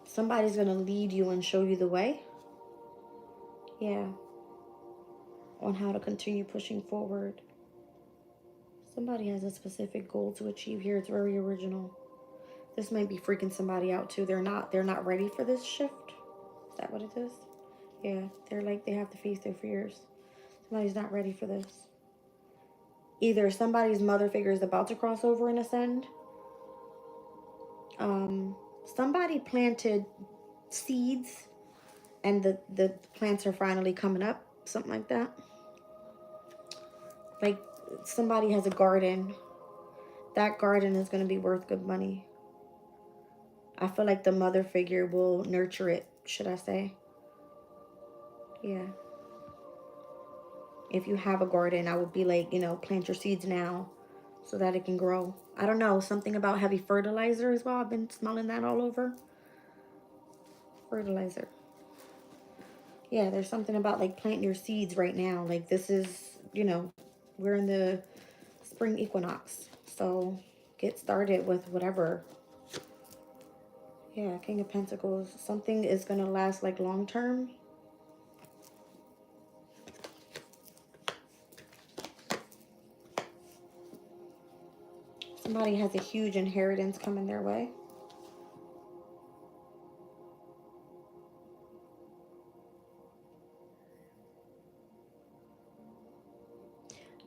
Somebody's going to lead you and show you the way. Yeah. On how to continue pushing forward. Somebody has a specific goal to achieve here. It's very original. This might be freaking somebody out too. They're not ready for this shift. Is that what it is? Yeah. They're like, they have to face their fears. Somebody's not ready for this. Either somebody's mother figure is about to cross over and ascend. Somebody planted seeds and the plants are finally coming up. Something like that. Like somebody has a garden. That garden is going to be worth good money. I feel like the mother figure will nurture it, should I say. Yeah. If you have a garden, I would be like, plant your seeds now so that it can grow. I don't know, something about heavy fertilizer as well. I've been smelling that all over. Fertilizer. Yeah, there's something about like planting your seeds right now. Like this is, we're in the spring equinox. So get started with whatever. Yeah, King of Pentacles. Something is going to last like long term. Somebody has a huge inheritance coming their way.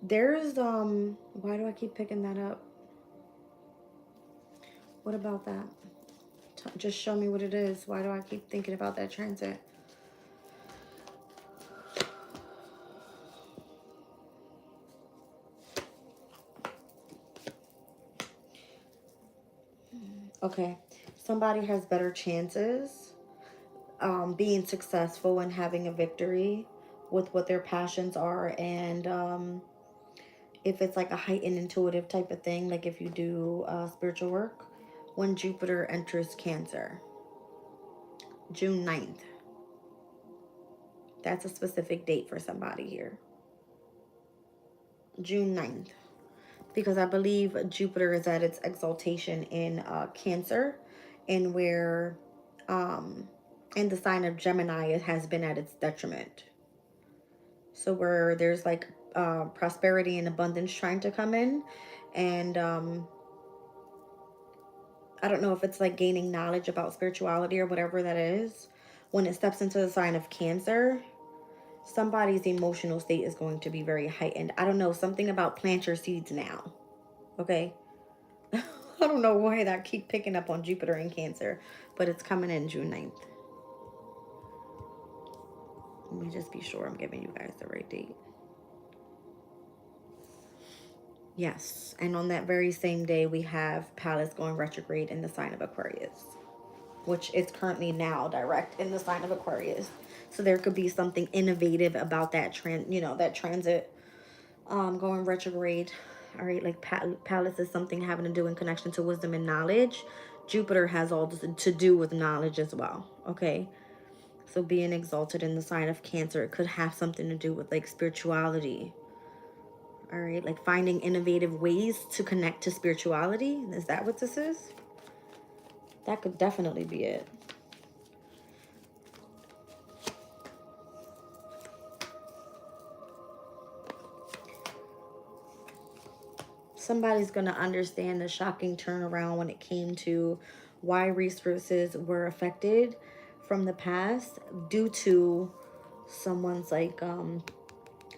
There's, why do I keep picking that up? What about that? Just show me what it is. Why do I keep thinking about that transit? Okay. Somebody has better chances being successful and having a victory with what their passions are. And if it's like a heightened intuitive type of thing, like if you do spiritual work, when Jupiter enters Cancer, June 9th. That's a specific date for somebody here. June 9th. Because I believe Jupiter is at its exaltation in Cancer, and where in the sign of Gemini, it has been at its detriment. So where there's like prosperity and abundance trying to come in, and I don't know if it's like gaining knowledge about spirituality or whatever that is. When it steps into the sign of Cancer, somebody's emotional state is going to be very heightened. I don't know, something about plant your seeds now. Okay. I don't know why that keep picking up on Jupiter and Cancer, but it's coming in June 9th. Let me just be sure I'm giving you guys the right date. Yes, and on that very same day, we have Pallas going retrograde in the sign of Aquarius, which is currently now direct in the sign of Aquarius. So there could be something innovative about that that transit going retrograde. All right, like Pallas is something having to do in connection to wisdom and knowledge. Jupiter has all to do with knowledge as well, okay? So being exalted in the sign of Cancer, it could have something to do with like spirituality. All right, like finding innovative ways to connect to spirituality. Is that what this is? That could definitely be it. Somebody's going to understand the shocking turnaround when it came to why resources were affected from the past due to someone's like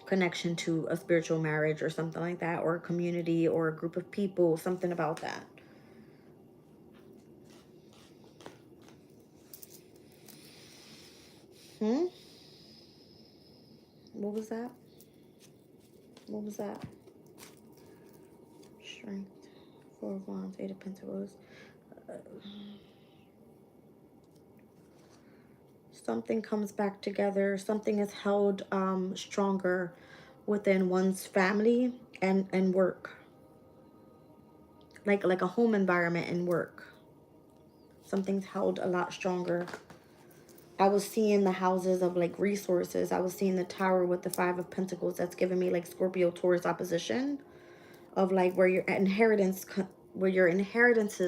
connection to a spiritual marriage or something like that, or a community or a group of people, something about that. What was that? What was that? Strength. Four of Wands, Eight of Pentacles. Something comes back together. Something is held stronger within one's family and work. Like a home environment and work. Something's held a lot stronger. I was seeing the houses of like resources. I was seeing the Tower with the Five of Pentacles. That's giving me like Scorpio Taurus opposition of like where your inheritances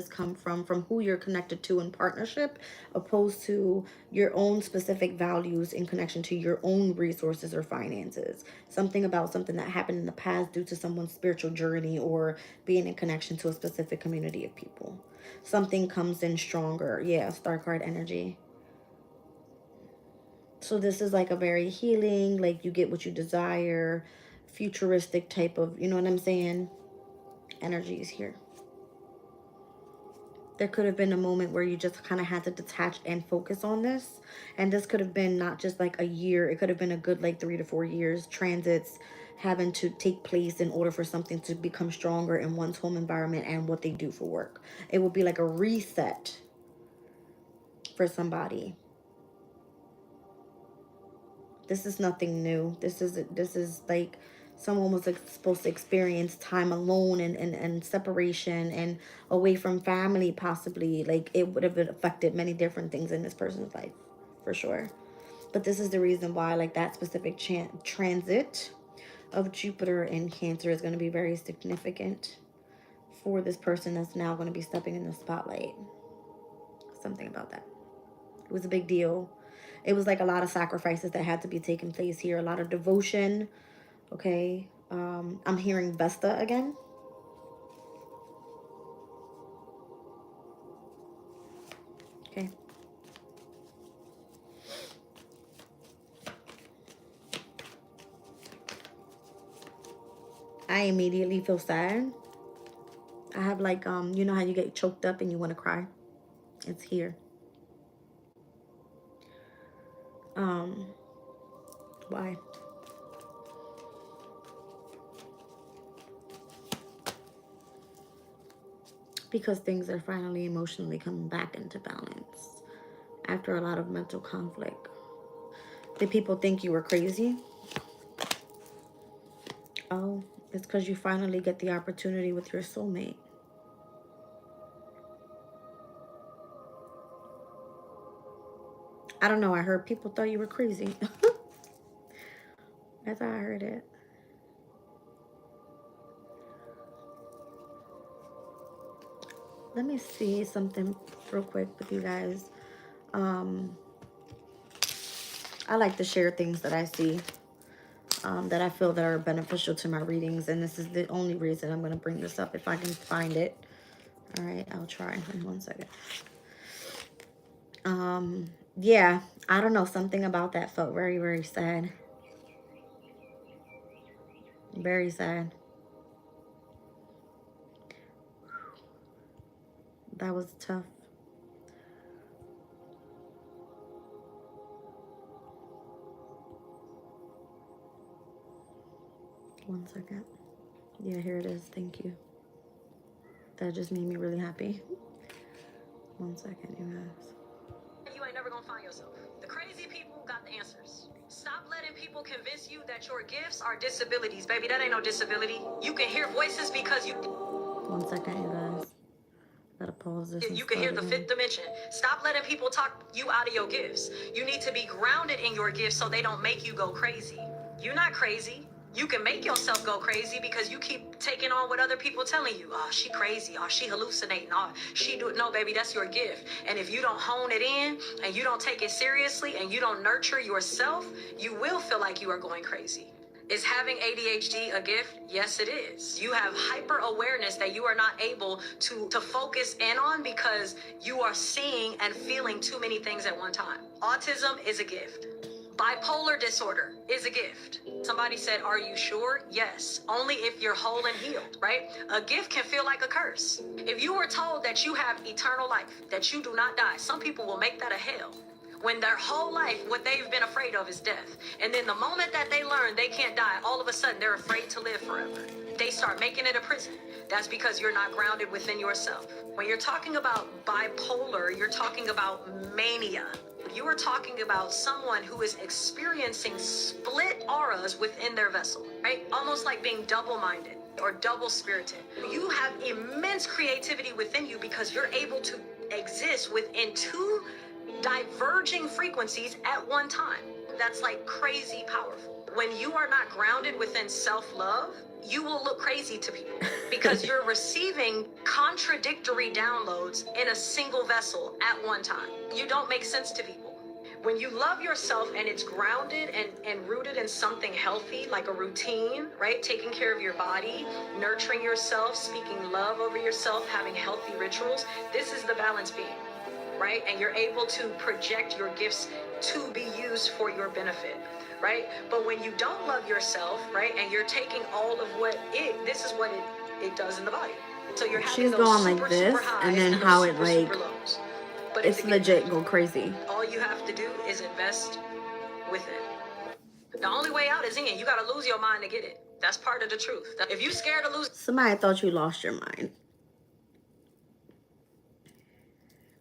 come from who you're connected to in partnership, opposed to your own specific values in connection to your own resources or finances. Something about something that happened in the past due to someone's spiritual journey or being in connection to a specific community of people. Something comes in stronger. Yeah, star card energy. So this is like a very healing, like you get what you desire, futuristic type of, you know what I'm saying, energies here. There could have been a moment where you just kind of had to detach and focus on this. And this could have been not just like a year. It could have been a good like 3 to 4 years. Transits having to take place in order for something to become stronger in one's home environment and what they do for work. It would be like a reset for somebody. This is nothing new. This is like someone was like supposed to experience time alone and separation and away from family, possibly. Like it would have affected many different things in this person's life, for sure. But this is the reason why like that specific transit of Jupiter in Cancer is going to be very significant for this person that's now going to be stepping in the spotlight. Something about that. It was a big deal. It was like a lot of sacrifices that had to be taking place here. A lot of devotion. Okay. I'm hearing Vesta again. Okay. I immediately feel sad. I have like, you know how you get choked up and you want to cry? It's here. Why? Because things are finally emotionally coming back into balance after a lot of mental conflict. Did people think you were crazy? Oh, it's because you finally get the opportunity with your soulmate. I don't know. I heard people thought you were crazy. That's how I heard it. Let me see something real quick with you guys. I like to share things that I see that I feel that are beneficial to my readings. And this is the only reason I'm going to bring this up if I can find it. All right, I'll try in 1 second. Yeah, I don't know. Something about that felt very, very sad. Very sad. That was tough. One second. Yeah, here it is. Thank you. That just made me really happy. 1 second, you guys. You ain't never gonna find yourself. The crazy people got the answers. Stop letting people convince you that your gifts are disabilities, baby. That ain't no disability. You can hear voices because you... 1 second, you guys. Gotta pause this. You can hear the fifth dimension. Stop letting people talk you out of your gifts. You need to be grounded in your gifts so they don't make you go crazy. You're not crazy. You can make yourself go crazy because you keep taking on what other people telling you. Oh, she crazy. Oh, she hallucinating. Oh, she do it. No, baby, that's your gift. And if you don't hone it in and you don't take it seriously and you don't nurture yourself, you will feel like you are going crazy. Is having ADHD a gift? Yes, it is. You have hyper awareness that you are not able to focus in on because you are seeing and feeling too many things at one time. Autism is a gift. Bipolar disorder is a gift. Somebody said, are you sure? Yes. Only if you're whole and healed, right? A gift can feel like a curse. If you were told that you have eternal life, that you do not die, some people will make that a hell. When their whole life, what they've been afraid of is death. And then the moment that they learn they can't die, all of a sudden they're afraid to live forever. They start making it a prison. That's because you're not grounded within yourself. When you're talking about bipolar, you're talking about mania. You are talking about someone who is experiencing split auras within their vessel, right? Almost like being double-minded or double-spirited. You have immense creativity within you because you're able to exist within two diverging frequencies at one time. That's like crazy powerful. When you are not grounded within self-love, you will look crazy to people because you're receiving contradictory downloads in a single vessel at one time. You don't make sense to people. When you love yourself and it's grounded and rooted in something healthy, like a routine, right? Taking care of your body, nurturing yourself, speaking love over yourself, having healthy rituals. This is the balance being. Right? And you're able to project your gifts to be used for your benefit, right? But when you don't love yourself, right, and you're taking all of this is what it does in the body. So you're having She's those going super, like this, super highs and then and how those it super, like, super lows. But it's legit go crazy. All you have to do is invest with it. The only way out is in. You got to lose your mind to get it. That's part of the truth. If you're scared to lose... Somebody thought you lost your mind.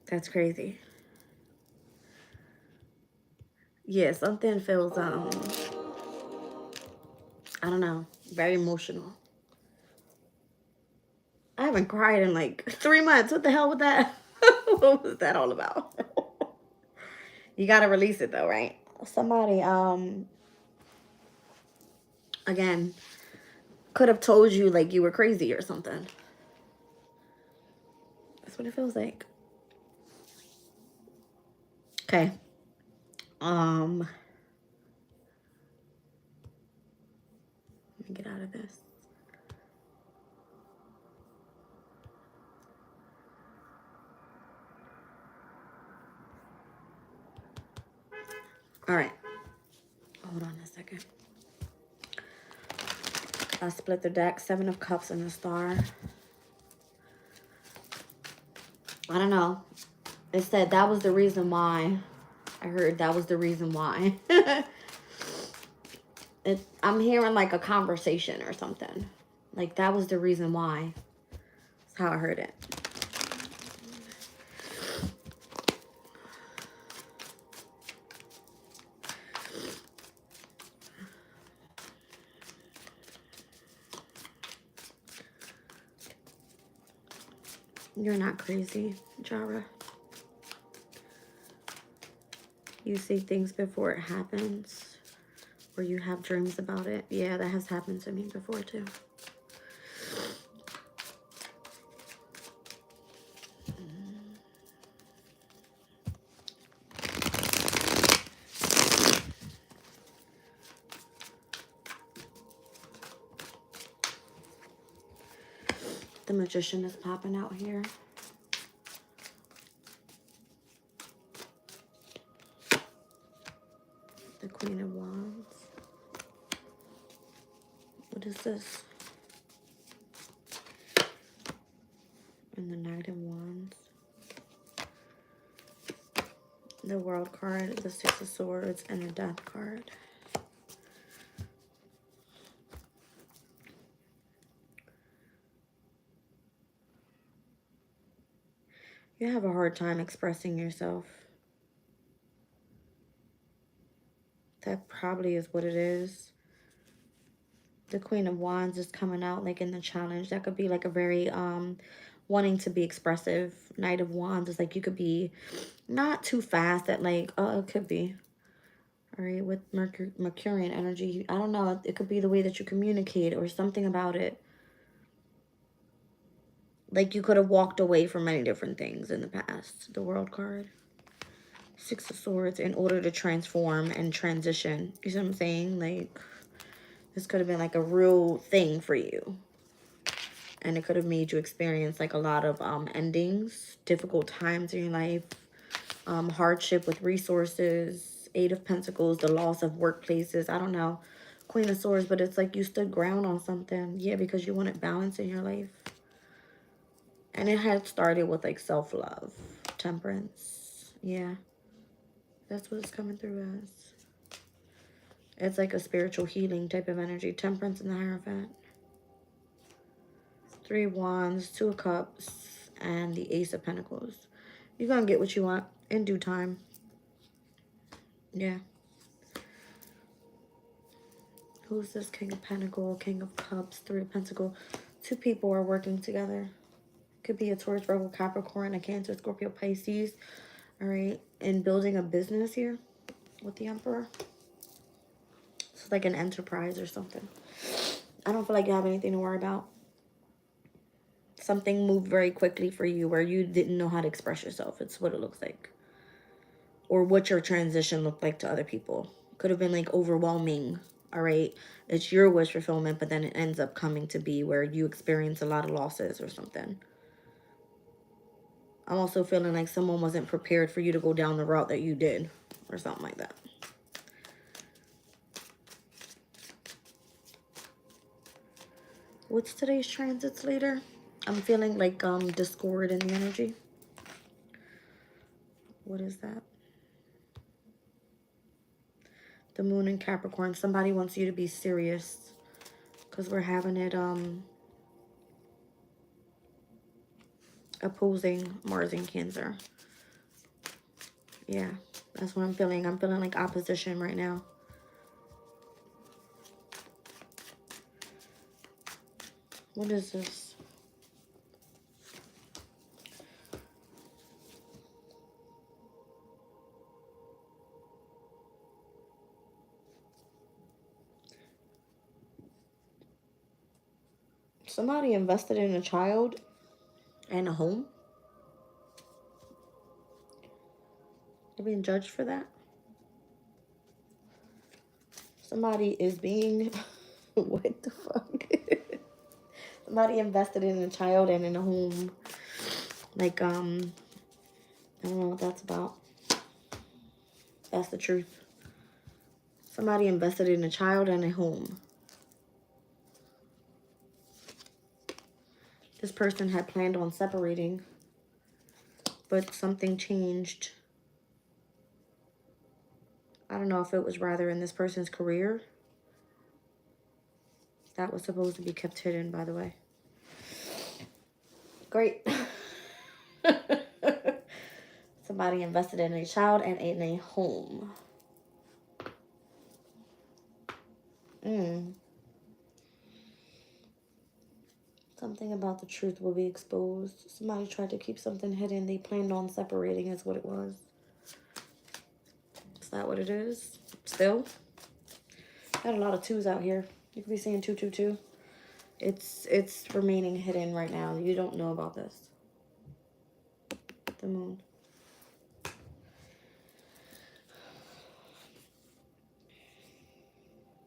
That's crazy. Yeah, something feels, I don't know, very emotional. I haven't cried in like 3 months. What the hell was that? What was that all about? You gotta release it though, right? Somebody, again, could have told you like you were crazy or something. That's what it feels like. Okay. Let me get out of this. All right. Hold on a second. I split the deck. 7 of Cups and the Star. I don't know. It said that was the reason why. I heard that was the reason why. I'm hearing like a conversation or something. Like that was the reason why. That's how I heard it. You're not crazy, Jara. You see things before it happens, or you have dreams about it. Yeah, that has happened to me before too. The Magician is popping out here. The Queen of Wands. What is this? And the Knight of Wands. The World card, the 6 of Swords, and the Death card. You have a hard time expressing yourself. That probably is what it is. The Queen of Wands is coming out like in the challenge. That could be like a very wanting to be expressive. Knight of Wands is like you could be not too fast at like, oh, it could be. All right, with Mercurian energy, I don't know. It could be the way that you communicate or something about it. Like you could have walked away from many different things in the past. The World card. Six of Swords in order to transform and transition. You see what I'm saying? Like, this could have been like a real thing for you. And it could have made you experience like a lot of endings, difficult times in your life, hardship with resources, Eight of Pentacles, the loss of workplaces. I don't know. Queen of Swords, but it's like you stood ground on something. Yeah, because you wanted balance in your life. And it had started with like self-love, temperance. Yeah, that's what it's coming through as. It's like a spiritual healing type of energy. Temperance and the Hierophant. Three of Wands, Two of Cups, and the Ace of Pentacles. You're going to get what you want in due time. Yeah. Who's this? King of Pentacles, King of Cups, Three of Pentacles. Two people are working together. Could be a Taurus, Virgo, Capricorn, a Cancer, Scorpio, Pisces. All right. And building a business here with the Emperor. It's like an enterprise or something. I don't feel like you have anything to worry about. Something moved very quickly for you where you didn't know how to express yourself. It's what it looks like. Or what your transition looked like to other people. Could have been like overwhelming. All right. It's your wish fulfillment, but then it ends up coming to be where you experience a lot of losses or something. I'm also feeling like someone wasn't prepared for you to go down the route that you did or something like that. What's today's transits later? I'm feeling like discord in the energy. What is that? The Moon in Capricorn. Somebody wants you to be serious because we're having it opposing Mars in Cancer. Yeah, that's what I'm feeling. I'm feeling like opposition right now. What is this? Somebody invested in a child and a home. They're being judged for that. Somebody is being... what the fuck? Somebody invested in a child and in a home. Like, I don't know what that's about. That's the truth. Somebody invested in a child and a home. This person had planned on separating, but something changed. I don't know if it was rather in this person's career. That was supposed to be kept hidden, by the way. Great. Somebody invested in a child and in a home. Something about the truth will be exposed. Somebody tried to keep something hidden. They planned on separating is what it was. Is that what it is? Still? Got a lot of twos out here. You could be seeing 222. It's remaining hidden right now. You don't know about this. The Moon.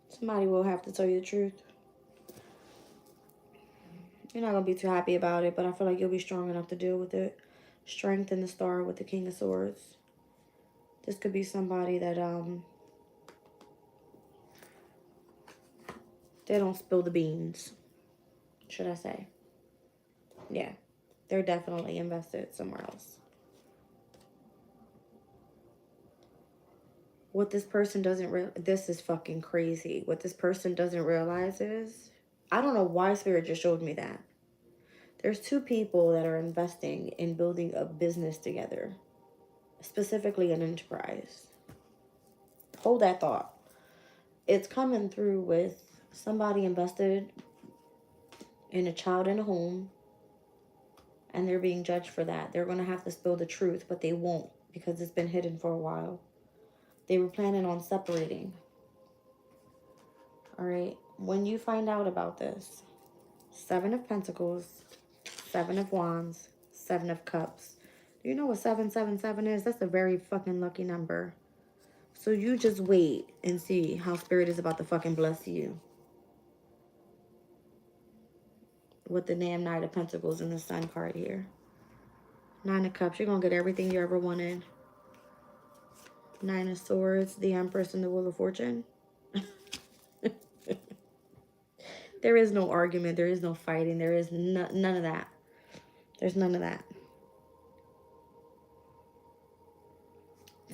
Somebody will have to tell you the truth. You're not going to be too happy about it, but I feel like you'll be strong enough to deal with it. Strength in the Star with the King of Swords. This could be somebody that, they don't spill the beans, should I say. Yeah, they're definitely invested somewhere else. What this person doesn't realize, this is fucking crazy. What this person doesn't realize is, I don't know why Spirit just showed me that. There's two people that are investing in building a business together, specifically an enterprise. Hold that thought. It's coming through with somebody invested in a child in a home And they're being judged for that. They're going to have to spill the truth, but they won't because it's been hidden for a while. They were planning on separating. All right. When you find out about this, 7 of Pentacles, 7 of Wands, 7 of Cups. Do you know what 777 is? That's a very fucking lucky number. So you just wait and see how Spirit is about to fucking bless you. With the damn Knight of Pentacles and the Sun card here. 9 of Cups. You're going to get everything you ever wanted. 9 of Swords, the Empress, and the Wheel of Fortune. There is no argument. There is no fighting. There is none of that. There's none of that.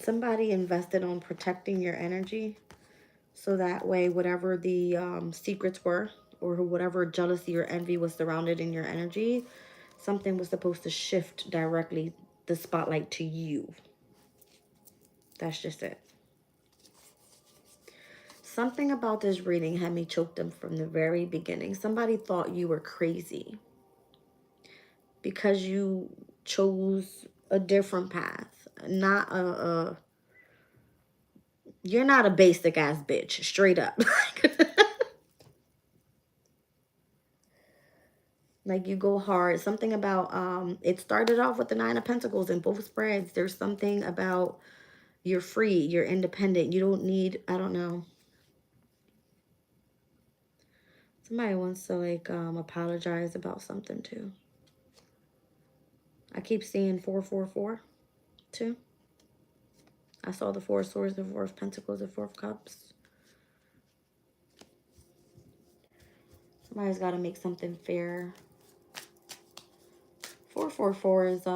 Somebody invested on protecting your energy. So that way, whatever the secrets were, or whatever jealousy or envy was surrounded in your energy, something was supposed to shift directly the spotlight to you. That's just it. Something about this reading had me choked up from the very beginning. Somebody thought you were crazy because you chose a different path. You're not a basic ass bitch, straight up. Like, you go hard. Something about, it started off with the 9 of Pentacles in both spreads. There's something about you're free, you're independent. You don't need, I don't know. Somebody wants to, like, apologize about something, too. I keep seeing 444, too. I saw the 4 of Swords, the 4 of Pentacles, the 4 of Cups. Somebody's got to make something fair. 444 is,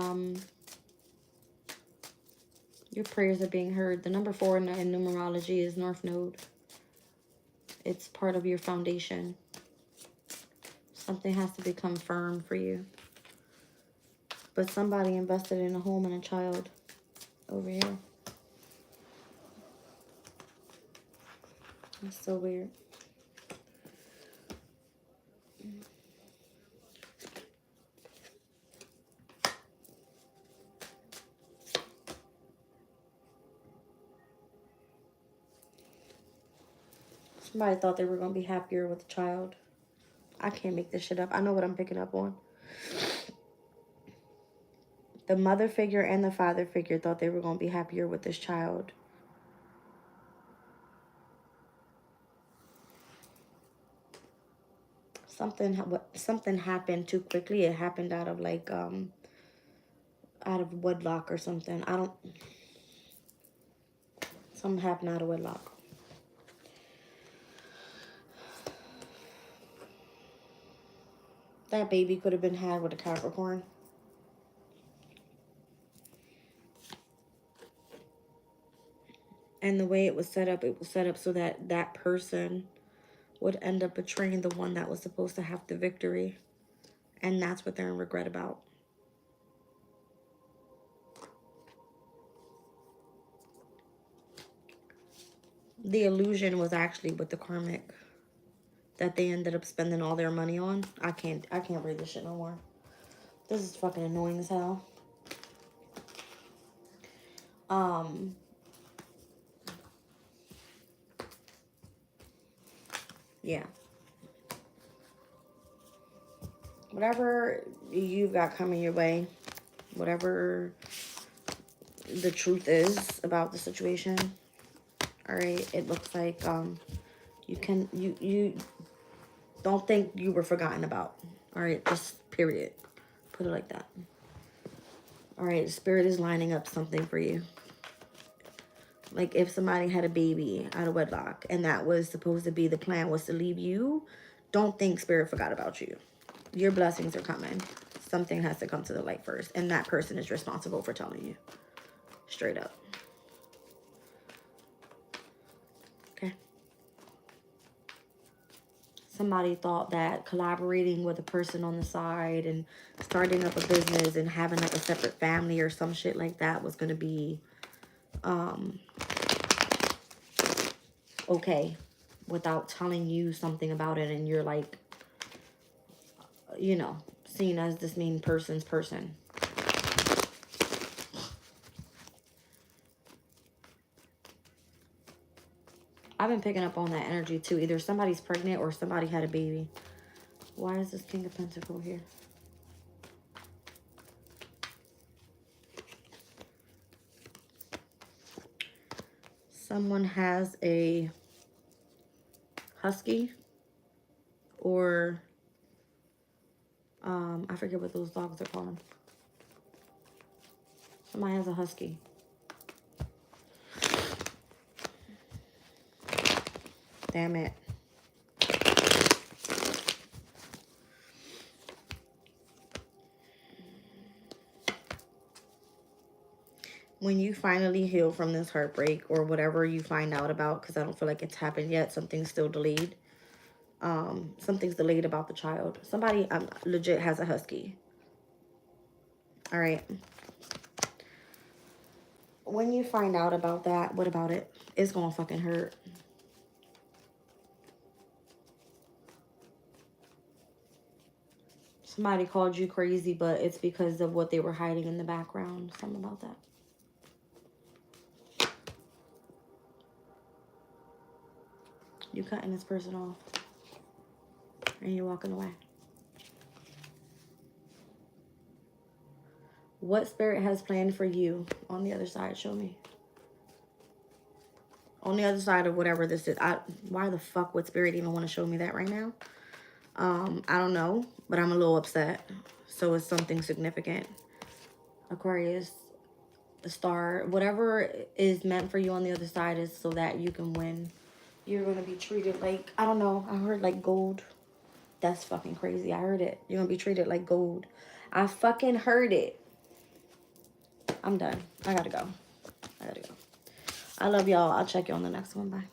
your prayers are being heard. The number 4 in numerology is North Node. It's part of your foundation. Something has to become firm for you. But somebody invested in a home and a child over here. That's so weird. Somebody thought they were going to be happier with a child. I can't make this shit up. I know what I'm picking up on. The mother figure and the father figure thought they were going to be happier with this child. Something happened too quickly. It happened out of, like, out of wedlock or something. Something happened out of wedlock. That baby could have been had with a Capricorn. And the way it was set up so that that person would end up betraying the one that was supposed to have the victory. And that's what they're in regret about. The illusion was actually with the karmic that they ended up spending all their money on. I can't read this shit no more. This is fucking annoying as hell. Yeah. Whatever you've got coming your way, whatever the truth is about the situation, all right, it looks like you don't think you were forgotten about. All right, just period. Put it like that. All right, Spirit is lining up something for you. Like, if somebody had a baby out of wedlock and that was supposed to be the plan, was to leave you, don't think Spirit forgot about you. Your blessings are coming. Something has to come to the light first. And that person is responsible for telling you. Straight up. Okay. Somebody thought that collaborating with a person on the side and starting up a business and having, like, a separate family or some shit like that was going to be okay without telling you something about it, and you're like, you know, seen as this mean person's person. I've been picking up on that energy too. Either somebody's pregnant or somebody had a baby. Why is this King of Pentacles here? Someone has a husky or I forget what those dogs are called. Somebody has a husky. Damn it. When you finally heal from this heartbreak or whatever you find out about, because I don't feel like it's happened yet, something's still delayed. Something's delayed about the child. Somebody legit has a husky. All right. When you find out about that, what about it? It's gonna fucking hurt. Somebody called you crazy, but it's because of what they were hiding in the background. Something about that. You cutting this person off. And you're walking away. What spirit has planned for you on the other side? Show me. On the other side of whatever this is. Why the fuck would spirit even want to show me that right now? I don't know, but I'm a little upset. So it's something significant. Aquarius, a star, whatever is meant for you on the other side is so that you can win. You're going to be treated like, I don't know, I heard like gold. That's fucking crazy. I heard it. You're going to be treated like gold. I fucking heard it. I'm done. I gotta go. I love y'all. I'll check you on the next one. Bye.